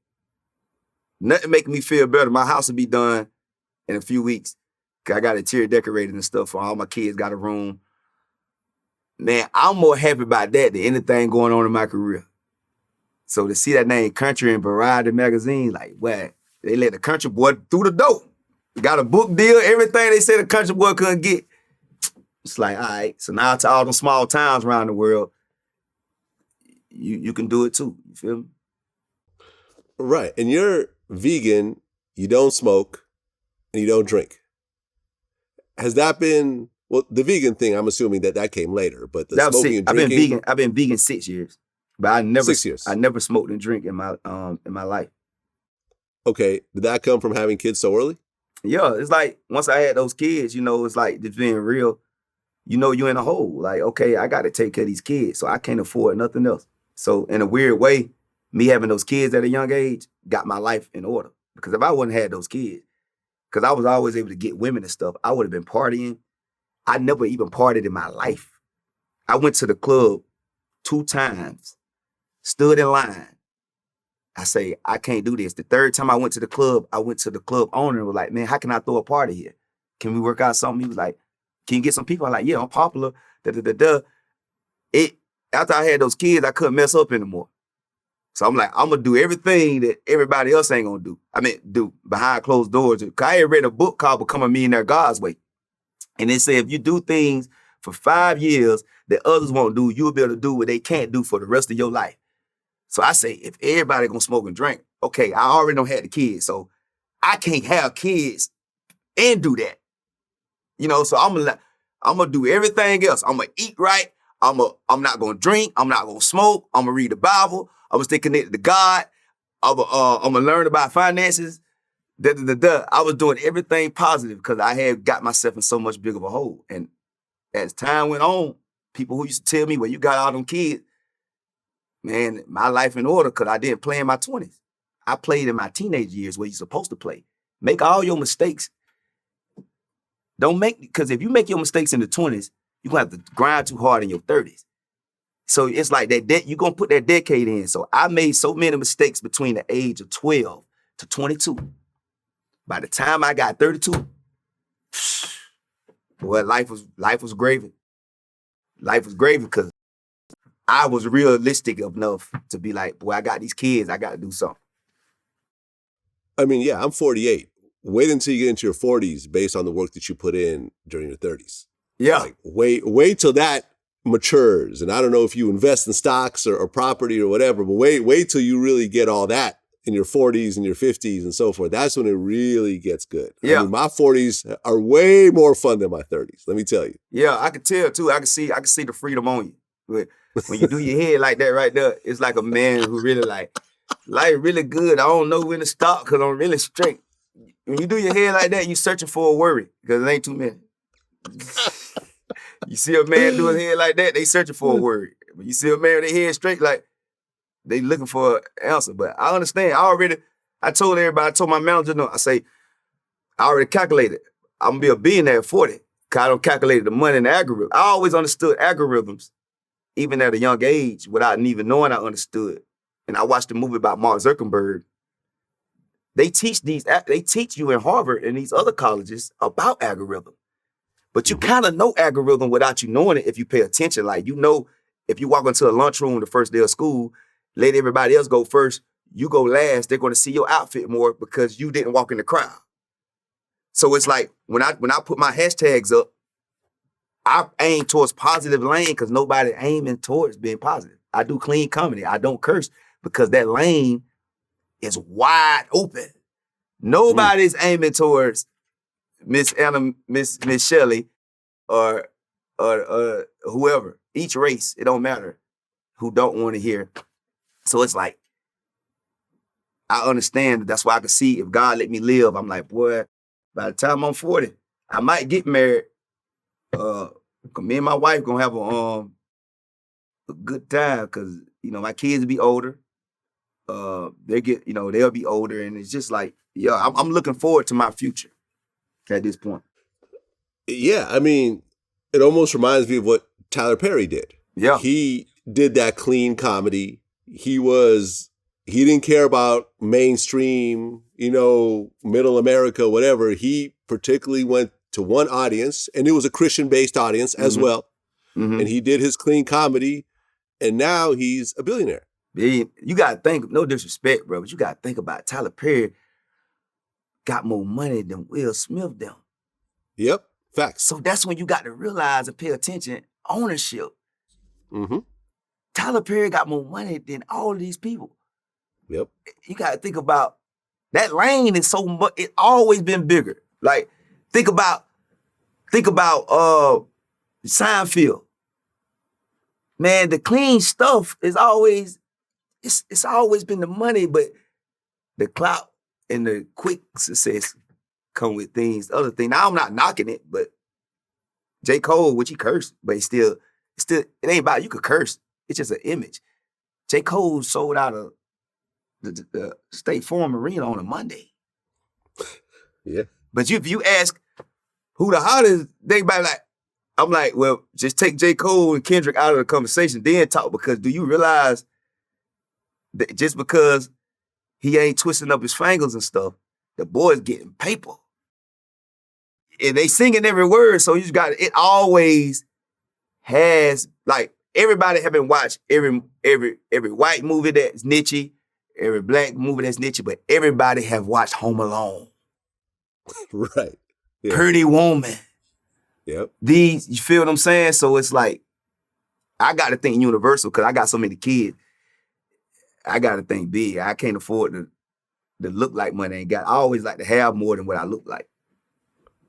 nothing making me feel better. My house will be done in a few weeks, because I got interior decorated and stuff for all my kids, got a room. Man, I'm more happy about that than anything going on in my career. So to see that name Kountry in Variety magazine, like, what? They let the country boy through the door. Got a book deal, everything they said the country boy couldn't get. It's like, all right, so now to all them small towns around the world, you can do it too. You feel me? Right. And you're vegan, you don't smoke, and you don't drink. Has that been, well, the vegan thing, I'm assuming that came later, but the that was smoking sick. and drinking. I've been vegan 6 years. But I never 6 years. I never smoked and drink in my life. Okay. Did that come from having kids so early? Yeah, it's like once I had those kids, it's like just being real. You're in a hole. Like, okay, I got to take care of these kids, so I can't afford nothing else. So in a weird way, me having those kids at a young age got my life in order. Because if I wouldn't have had those kids, because I was always able to get women and stuff, I would have been partying. I never even partied in my life. I went to the club 2 times, stood in line. I say, I can't do this. The third time I went to the club owner and was like, man, how can I throw a party here? Can we work out something? He was like, can you get some people? I'm like, yeah, I'm popular. After I had those kids, I couldn't mess up anymore. So I'm like, I'm gonna do everything that everybody else ain't gonna do. I mean, do behind closed doors. Cause I had read a book called Become a Millionaire God's Way. And it said if you do things for 5 years that others won't do, you'll be able to do what they can't do for the rest of your life. So I say, if everybody gonna smoke and drink, okay, I already don't have the kids, so I can't have kids and do that. You know, so I'm gonna do everything else. I'm gonna eat right. I'm not gonna drink. I'm not gonna smoke. I'm gonna read the Bible. I'm gonna stay connected to God. I'm gonna learn about finances. I was doing everything positive because I had got myself in so much big of a hole. And as time went on, people who used to tell me, well, you got all them kids, man, my life in order because I didn't play in my 20s. I played in my teenage years where you're supposed to play. Make all your mistakes. Because if you make your mistakes in the 20s, you're going to have to grind too hard in your 30s. So it's like that you're going to put that decade in. So I made so many mistakes between the age of 12 to 22. By the time I got 32, boy, life was gravy. Life was gravy because I was realistic enough to be like, boy, I got these kids. I got to do something. I mean, yeah, I'm 48. Wait until you get into your 40s based on the work that you put in during your 30s. Yeah. Like, wait till that matures. And I don't know if you invest in stocks or property or whatever, but wait till you really get all that in your 40s and your 50s and so forth. That's when it really gets good. Yeah. I mean, my 40s are way more fun than my 30s, let me tell you. Yeah, I could tell too. I can see the freedom on you. But when you do your head like that right there, it's like a man who really like, life really good. I don't know when to stop because I'm really straight. When you do your head like that, you searching for a worry because it ain't too many. You see a man do his head like that, they searching for a worry. When you see a man with their head straight, like they looking for an answer. But I understand. I told everybody, I told my manager, no, I say, I already calculated. I'm gonna be a billionaire at 40. Cause I don't calculate the money in the algorithm. I always understood algorithms, even at a young age, without even knowing I understood. And I watched a movie about Mark Zuckerberg. They teach you in Harvard and these other colleges about algorithm. But you kind of know algorithm without you knowing it if you pay attention. Like, you know, if you walk into a lunchroom the first day of school, let everybody else go first, you go last, they're going to see your outfit more because you didn't walk in the crowd. So it's like when I put my hashtags up, I aim towards positive lane because nobody aiming towards being positive. I do clean comedy. I don't curse because that lane is wide open. Nobody's aiming towards Miss Anna, Miss Shelley, or whoever. Each race, it don't matter who don't want to hear. So it's like, I understand. That's why I can see if God let me live. I'm like, boy, by the time I'm 40, I might get married. Me and my wife gonna have a good time because my kids will be older. They'll be older, and it's just like, I'm looking forward to my future at this point. Yeah, I mean, it almost reminds me of what Tyler Perry did. Yeah. He did that clean comedy. He didn't care about mainstream, middle America, whatever. He particularly went to one audience, and it was a Christian-based audience as well. Mm-hmm. And he did his clean comedy, and now he's a billionaire. You got to think, no disrespect, bro, but you got to think about it. Tyler Perry got more money than Will Smith them. Yep, facts. So that's when you got to realize and pay attention, ownership. Mm-hmm. Tyler Perry got more money than all of these people. Yep. You got to think about, that lane is so much, it's always been bigger. Like, think about Seinfeld. Man, the clean stuff is always, it's always been the money, but the clout and the quick success come with other things. Now, I'm not knocking it, but J. Cole, which he cursed, but it ain't about, you could curse. It's just an image. J. Cole sold out of the State Farm Arena on a Monday. Yeah. But if you ask who the hottest, I'm like, well, just take J. Cole and Kendrick out of the conversation, then talk, because do you realize that just because he ain't twisting up his fingers and stuff, the boy's getting paper. And they singing every word, so you just got, it always has, like, everybody have been watched every white movie that's niche, every black movie that's niche, but everybody have watched Home Alone. Right. Yeah. Pretty Woman. Yep. These, you feel what I'm saying? So it's like, I got to think universal because I got so many kids. I got to think big. I can't afford to look like money ain't got. I always like to have more than what I look like.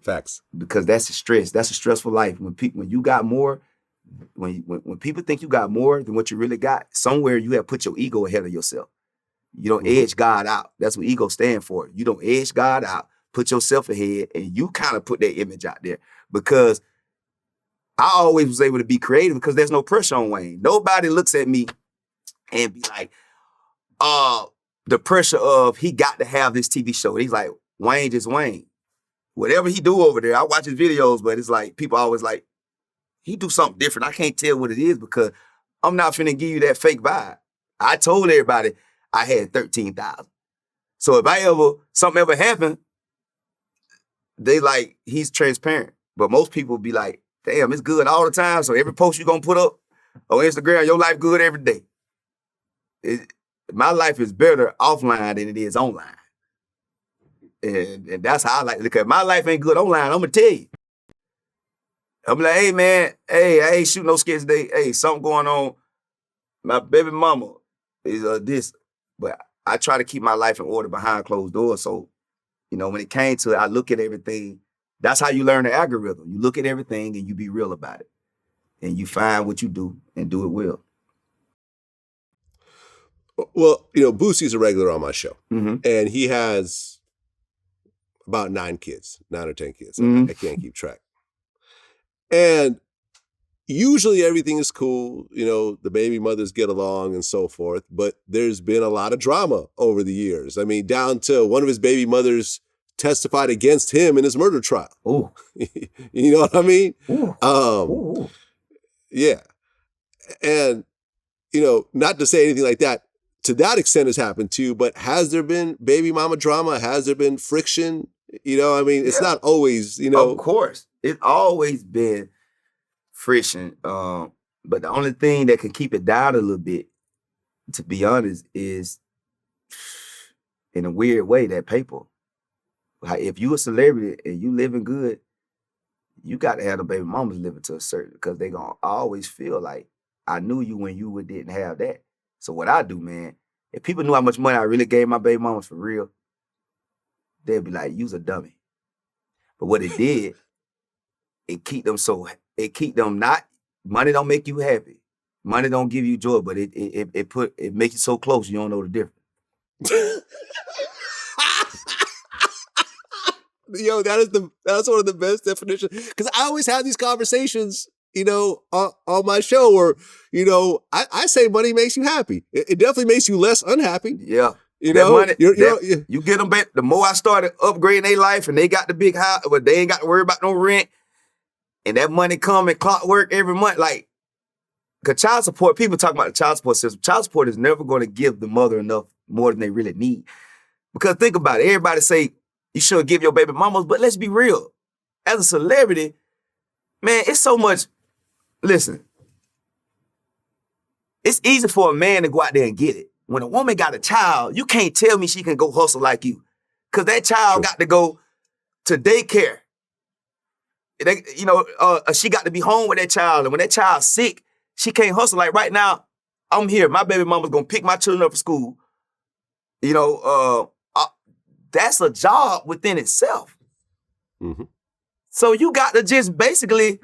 Facts. Because that's a stress. That's a stressful life. When you got more, when people think you got more than what you really got, somewhere you have put your ego ahead of yourself. You don't edge God out. That's what ego stand for. You don't edge God out, put yourself ahead, and you kind of put that image out there. Because I always was able to be creative because there's no pressure on Wayne. Nobody looks at me and be like, the pressure of he got to have this TV show. He's like, Wayne just Wayne. Whatever he do over there, I watch his videos, but it's like, people always like, he do something different. I can't tell what it is because I'm not finna give you that fake vibe. I told everybody I had 13,000. So if something ever happened, they like, he's transparent. But most people be like, damn, it's good all the time. So every post you gonna put up on Instagram, your life good every day. My life is better offline than it is online. And that's how I like it. Because my life ain't good online, I'm gonna tell you. I'm like, hey man, hey, I ain't shooting no skits today. Hey, something going on. My baby mama is this. But I try to keep my life in order behind closed doors. So, when it came to it, I look at everything. That's how you learn the algorithm. You look at everything and you be real about it. And you find what you do and do it well. Well, Boosie's a regular on my show. Mm-hmm. And he has about 9 or 10 kids. Mm-hmm. I can't keep track. And usually everything is cool. The baby mothers get along and so forth. But there's been a lot of drama over the years. I mean, down to one of his baby mothers testified against him in his murder trial. Oh, you know what I mean? Ooh. Yeah. And, not to say anything like that, to that extent has happened too, but has there been baby mama drama? Has there been friction? It's not always, Of course. It's always been friction. But the only thing that can keep it down a little bit, to be honest, is in a weird way, that paper. Like, if you a celebrity and you living good, you got to have the baby mamas living to a certain, because they gonna always feel like, I knew you when you didn't have that. So what I do, man, if people knew how much money I really gave my baby mamas for real, they'd be like, you's a dummy. But what it did, it keep them not, money don't make you happy. Money don't give you joy, but it makes you so close you don't know the difference. Yo, that's one of the best definitions. Because I always have these conversations, on my show where, I say money makes you happy. It definitely makes you less unhappy. Yeah. Money, you get them back. The more I started upgrading their life and they got the big house, but they ain't got to worry about no rent, and that money come and clockwork every month. Like, because child support, people talk about the child support system. Child support is never going to give the mother enough more than they really need. Because think about it. Everybody say you should give your baby mamas, but let's be real. As a celebrity, man, it's so much. Listen, it's easy for a man to go out there and get it. When a woman got a child, you can't tell me she can go hustle like you. Because that child got to go to daycare. She got to be home with that child. And when that child's sick, she can't hustle. Like right now, I'm here. My baby mama's going to pick my children up for school. That's a job within itself. Mm-hmm. So you got to just basically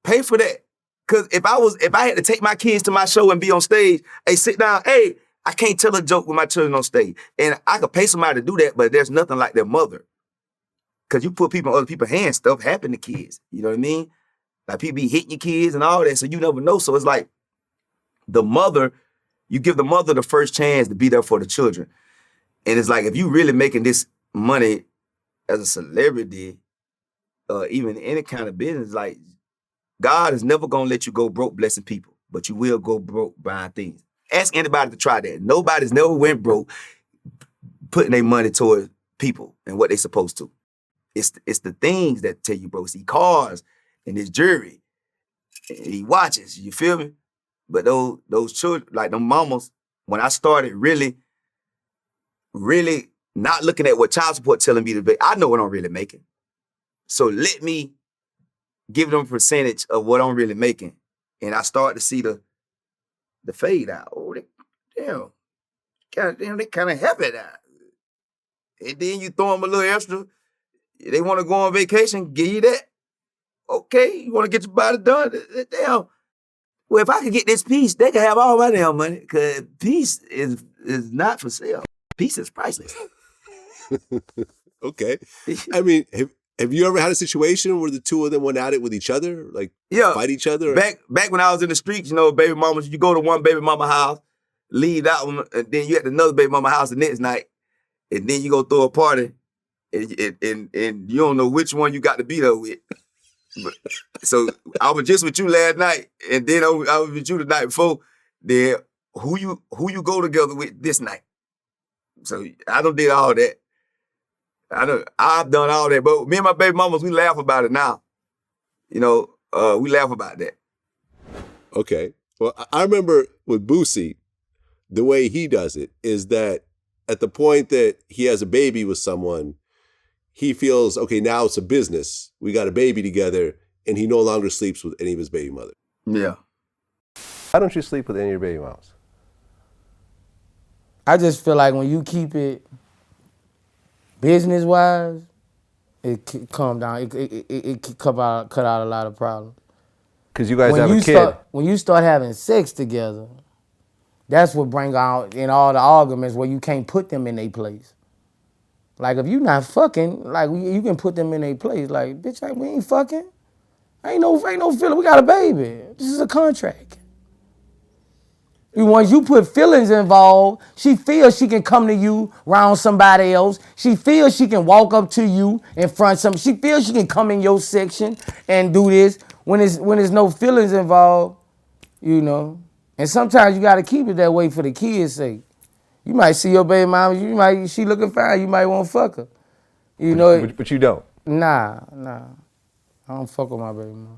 pay for that. Because if I had to take my kids to my show and be on stage, hey, sit down, hey, I can't tell a joke with my children on stage. And I could pay somebody to do that, but there's nothing like their mother. Because you put people in other people's hands, stuff happen to kids. You know what I mean? Like, people be hitting your kids and all that, so you never know. So it's like the mother, you give the mother the first chance to be there for the children. And it's like, if you really making this money as a celebrity, even any kind of business, like, God is never going to let you go broke blessing people, but you will go broke buying things. Ask anybody to try that. Nobody's never went broke putting their money towards people and what they supposed to. It's the things that tell you, bro. See, cars and his jewelry and he watches, you feel me? But those children, like them mamas, when I started really not looking at what child support telling me to be, I know what I'm really making. So let me give them a percentage of what I'm really making. And I start to see the fade out. Oh, they kind of happy now. And then you throw them a little extra. They want to go on vacation, give you that. Okay, you want to get your body done? Damn. Well, if I could get this piece, they can have all my damn money. Because peace is not for sale. Peace is priceless. Okay. I mean, have you ever had a situation where the two of them went at it with each other? Like, fight each other? Back when I was in the streets, baby mamas, you go to one baby mama house, leave that one, and then you at another baby mama house the next night, and then you go throw a party, and you don't know which one you got to be there with. So I was just with you last night, and then I was with you the night before. Then who you go together with this night? So I done did all that. I've done all that, but me and my baby mamas, we laugh about it now. We laugh about that. Okay. Well, I remember with Boosie, the way he does it is that at the point that he has a baby with someone, he feels, okay, now it's a business. We got a baby together, and he no longer sleeps with any of his baby mother. Yeah. Why don't you sleep with any of your baby moms? I just feel like when you keep it business-wise, it can calm down. It can cut out a lot of problems. Because you guys have a kid. When you start having sex together, that's what bring out in all the arguments where you can't put them in their place. Like, if you not fucking, like, you can put them in their place. Like, bitch, we ain't fucking. Ain't no feeling. We got a baby. This is a contract. Once you put feelings involved, she feels she can come to you around somebody else. She feels she can walk up to you in front of somebody. She feels she can come in your section and do this. When there's no feelings involved, And sometimes you got to keep it that way for the kids' sake. You might see your baby mama, she looking fine, you might want to fuck her. But you don't? Nah. I don't fuck with my baby mama.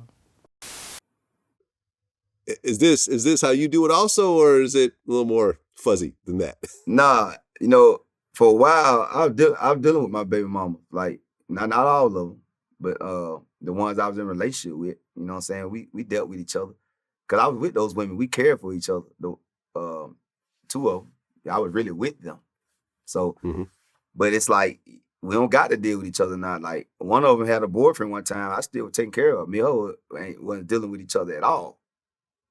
Is this how you do it also, or is it a little more fuzzy than that? Nah, for a while, I'm dealing with my baby mama. Like, not all of them, but the ones I was in a relationship with, you know what I'm saying? We dealt with each other. Because I was with those women, we cared for each other. Two of them, I was really with them. So, But it's like, we don't got to deal with each other now. Like, one of them had a boyfriend one time. I still was taking care of her. Me and her wasn't dealing with each other at all.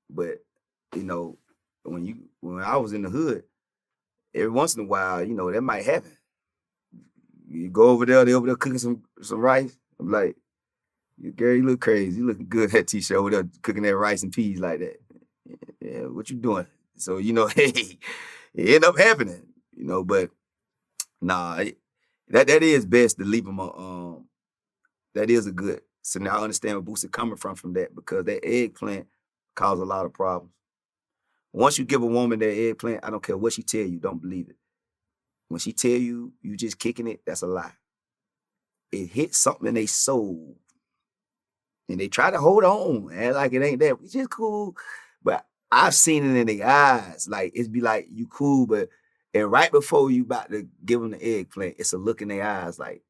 But, when I was in the hood, every once in a while, that might happen. You go over there, they over there cooking some rice. I'm like, Gary, you look crazy. You looking good, that t-shirt over there cooking that rice and peas like that. Yeah, what you doing? So, hey, it end up happening, but nah, that is best to leave them that is a good. So now I understand where Boosie coming from that, because that eggplant causes a lot of problems. Once you give a woman that eggplant, I don't care what she tell you, don't believe it. When she tell you just kicking it, that's a lie. It hits something in their soul. And they try to hold on, and like it ain't that. We just cool. But I've seen it in their eyes. Like, it'd be like, you cool, and right before you about to give them the eggplant, it's a look in their eyes like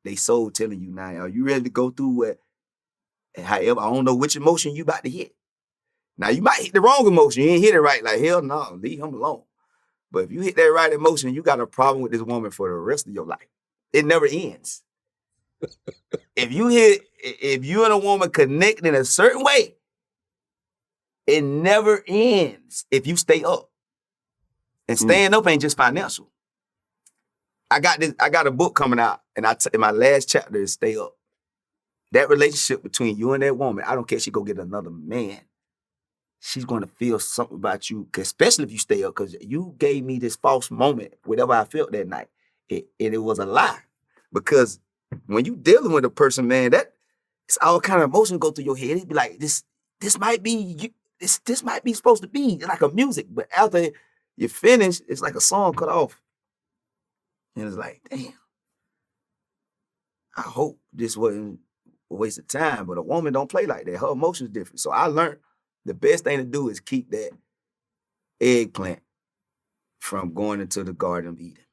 they soul telling you, now, are you ready to go through what? And however, I don't know which emotion you about to hit. Now, you might hit the wrong emotion. You ain't hit it right. Like, hell no, leave him alone. But if you hit that right emotion, you got a problem with this woman for the rest of your life. It never ends. If you and a woman connect in a certain way, it never ends if you stay up. And staying up ain't just financial. I got a book coming out, and in my last chapter is Stay Up. That relationship between you and that woman, I don't care if she go get another man, she's going to feel something about you, especially if you stay up, because you gave me this false moment, whatever I felt that night. And it was a lie. Because when you dealing with a person, man, it's all kind of emotion go through your head. It'd be like, this might be this might be supposed to be like a music, but after you finish, it's like a song cut off. And it's like, damn, I hope this wasn't a waste of time, but a woman don't play like that. Her emotions different. So I learned the best thing to do is keep that eggplant from going into the Garden of Eden.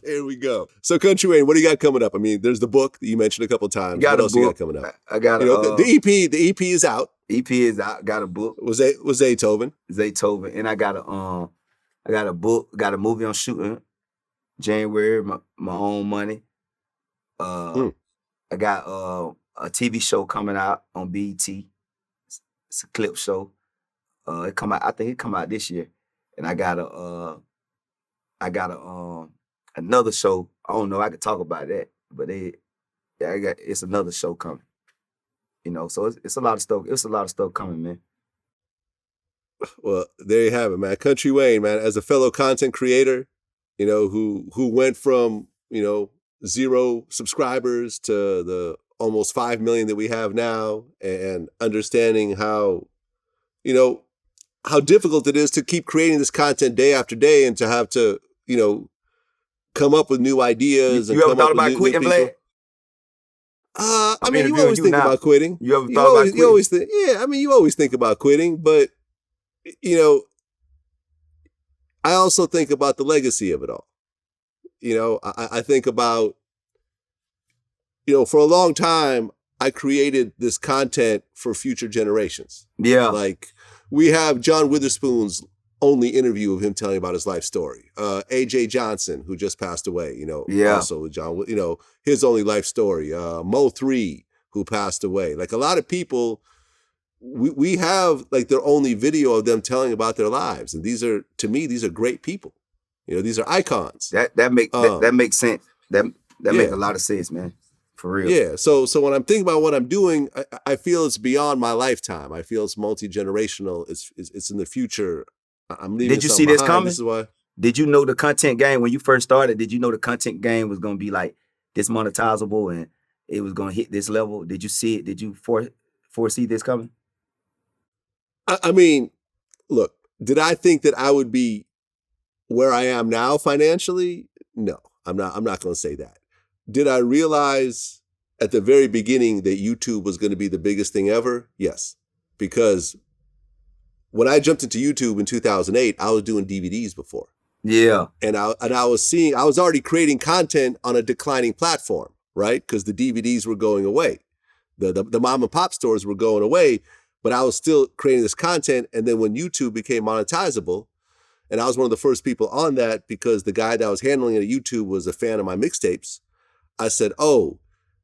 There we go. So, Country Wayne, what do you got coming up? I mean, there's the book that you mentioned a couple of times. What else you got coming up? I got the EP is out. EP is out. Got a book. Was Zaytoven. Zaytoven. And I got a book, got a movie I'm shooting January, my own money. I got a TV show coming out on BET. It's a clip show. I think it come out this year. And I got another show. I don't know. I could talk about that, but it's another show coming. You know, so it's a lot of stuff. It's a lot of stuff coming, man. Well, there you have it, man. Country Wayne, man, as a fellow content creator, you know, who went from, you know, 0 subscribers to the almost 5 million that we have now, and understanding how, you know, how difficult it is to keep creating this content day after day and to have to, you know, come up with new ideas. You ever thought about quitting, Vlad? I mean, you always think about quitting. You ever thought about quitting? You always think, yeah, I mean, you always think about quitting, but, you know, I also think about the legacy of it all. You know, I think about, you know, for a long time, I created this content for future generations. Yeah. Like, we have John Witherspoon's only interview of him telling about his life story. AJ Johnson, who just passed away, you know, also John, you know, his only life story. Mo3, who passed away. Like, a lot of people, we have like their only video of them telling about their lives. And these are, to me, these are great people. You know, these are icons. That makes sense. That makes a lot of sense, man. For real. Yeah. So when I'm thinking about what I'm doing, I feel it's beyond my lifetime. I feel it's multi-generational. It's in the future. I'm leaving. Did you see this coming? This is why. Did you know the content game when you first started? Did you know the content game was going to be like this monetizable and it was going to hit this level? Did you see it? Did you foresee this coming? I mean, look, did I think that I would be where I am now financially? No, I'm not going to say that. Did I realize at the very beginning that YouTube was going to be the biggest thing ever? Yes, because when I jumped into YouTube in 2008, I was doing DVDs before. Yeah. And I was already creating content on a declining platform, right? Because the DVDs were going away. The mom and pop stores were going away, but I was still creating this content. And then when YouTube became monetizable, and I was one of the first people on that because the guy that was handling it at YouTube was a fan of my mixtapes, I said, oh,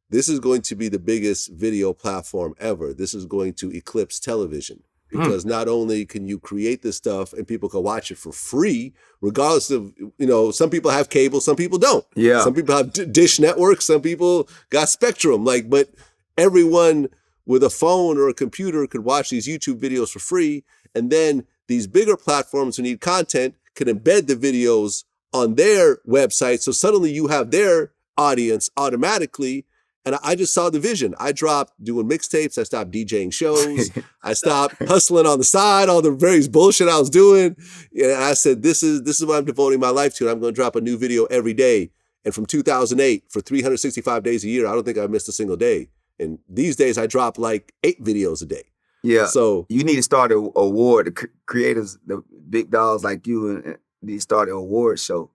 this is going to be the biggest video platform ever. This is going to eclipse television. Because not only can you create this stuff and people can watch it for free, regardless of, you know, some people have cable, some people don't. Yeah. Some people have Dish Network, some people got Spectrum. Like, but everyone with a phone or a computer could watch these YouTube videos for free. And then these bigger platforms who need content can embed the videos on their website. So suddenly you have their audience automatically. And I just saw the vision. I dropped doing mixtapes. I stopped DJing shows. I stopped hustling on the side, all the various bullshit I was doing. And I said, this is what I'm devoting my life to. And I'm going to drop a new video every day. And from 2008, for 365 days a year, I don't think I missed a single day. And these days I drop like 8 videos a day. Yeah. So you need to start an award. The creators, the big dogs like you, and need to start an award show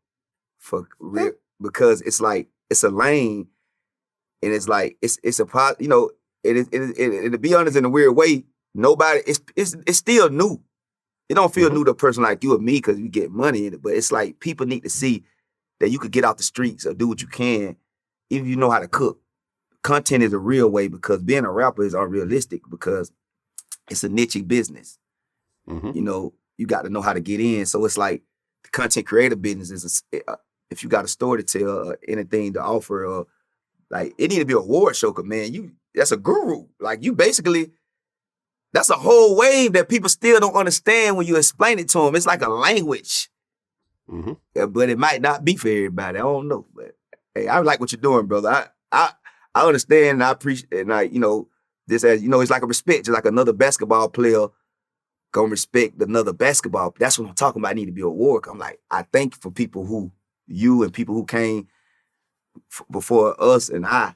for real, because it's like, it's a lane. And it's like, it's a, you know, it to be honest, in a weird way, nobody, it's still new. It don't feel new to a person like you or me because we get money in it, but it's like people need to see that you could get out the streets or do what you can, even if you know how to cook. Content is a real way, because being a rapper is unrealistic because it's a niche business. You know, you got to know how to get in. So it's like the content creator business is, if you got a story to tell or anything to offer, or like, it need to be a award show, cause man, that's a guru. Like, you basically, that's a whole wave that people still don't understand when you explain it to them. It's like a language. Yeah, but it might not be for everybody. I don't know. But hey, I like what you're doing, brother. I understand and I appreciate, and I, you know, this as, you know, it's like a respect, just like another basketball player gonna respect another basketball. That's what I'm talking about. I need to be a award. I'm like, I thank you for people who, you and people who came before us and I,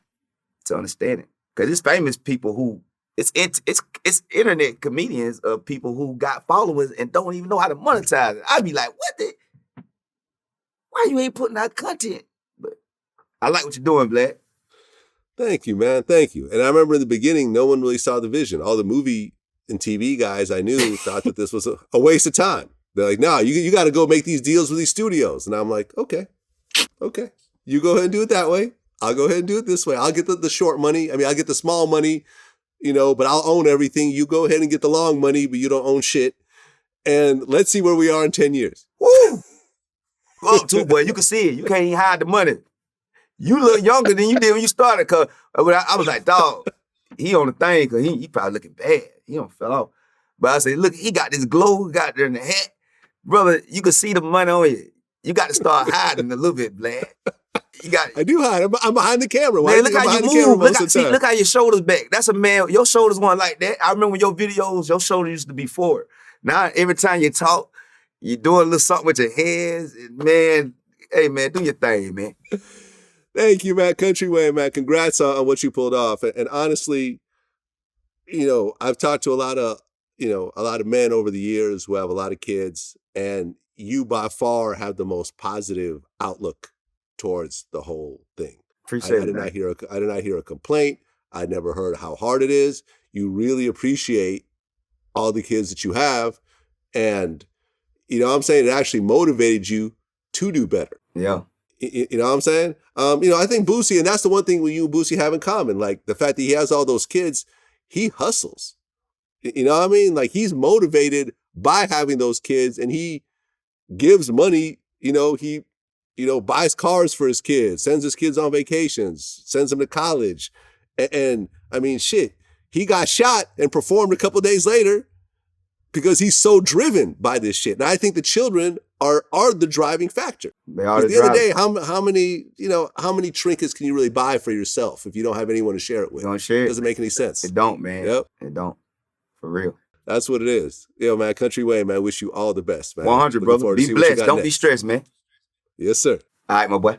to understand it. Cause it's famous people who it's internet comedians of people who got followers and don't even know how to monetize it. I'd be like, what the? Why you ain't putting out content? But I like what you're doing, Black. Thank you, man. Thank you. And I remember in the beginning, no one really saw the vision. All the movie and TV guys I knew thought that this was a waste of time. They're like, no, you got to go make these deals with these studios. And I'm like, okay. You go ahead and do it that way. I'll go ahead and do it this way. I'll get the short money. I mean, I'll get the small money, but I'll own everything. You go ahead and get the long money, but you don't own shit. And let's see where we are in 10 years. Woo! Up too, boy. You can see it. You can't even hide the money. You look younger than you did when you started. Cause I was like, dog, he on the thing because he probably looking bad. He don't fell off. But I said, look, he got this glow, he got there in the hat. Brother, you can see the money on you. You got to start hiding a little bit, Black. I do hide. I'm behind the camera. Man, look how you move. Look how your shoulders back. That's a man. Your shoulders weren't like that. I remember your videos, your shoulders used to be forward. Now, every time you talk, you're doing a little something with your hands. Man, hey, man, do your thing, man. Thank you, man. Country way, man. Congrats on what you pulled off. And honestly, I've talked to a lot of men over the years who have a lot of kids, and you by far have the most positive outlook towards the whole thing. Appreciate it. I did not hear a complaint. I never heard how hard it is. You really appreciate all the kids that you have, and I'm saying it actually motivated you to do better. Yeah. You know what I'm saying? I think Boosie, and that's the one thing you and Boosie have in common, like the fact that he has all those kids, he hustles. You know what I mean? Like he's motivated by having those kids, and he gives money. He buys cars for his kids, sends his kids on vacations, sends them to college. And I mean, shit, he got shot and performed a couple days later because he's so driven by this shit. And I think the children are the driving factor. They are. At the end of the day, how many trinkets can you really buy for yourself if you don't have anyone to share it with? Don't share it. It doesn't make any sense. It don't, man. Yep. It don't. For real. That's what it is. Man, Country Way, man, wish you all the best, man. 100, brother. Be blessed. Don't be stressed, man. Yes, sir. All right, my boy.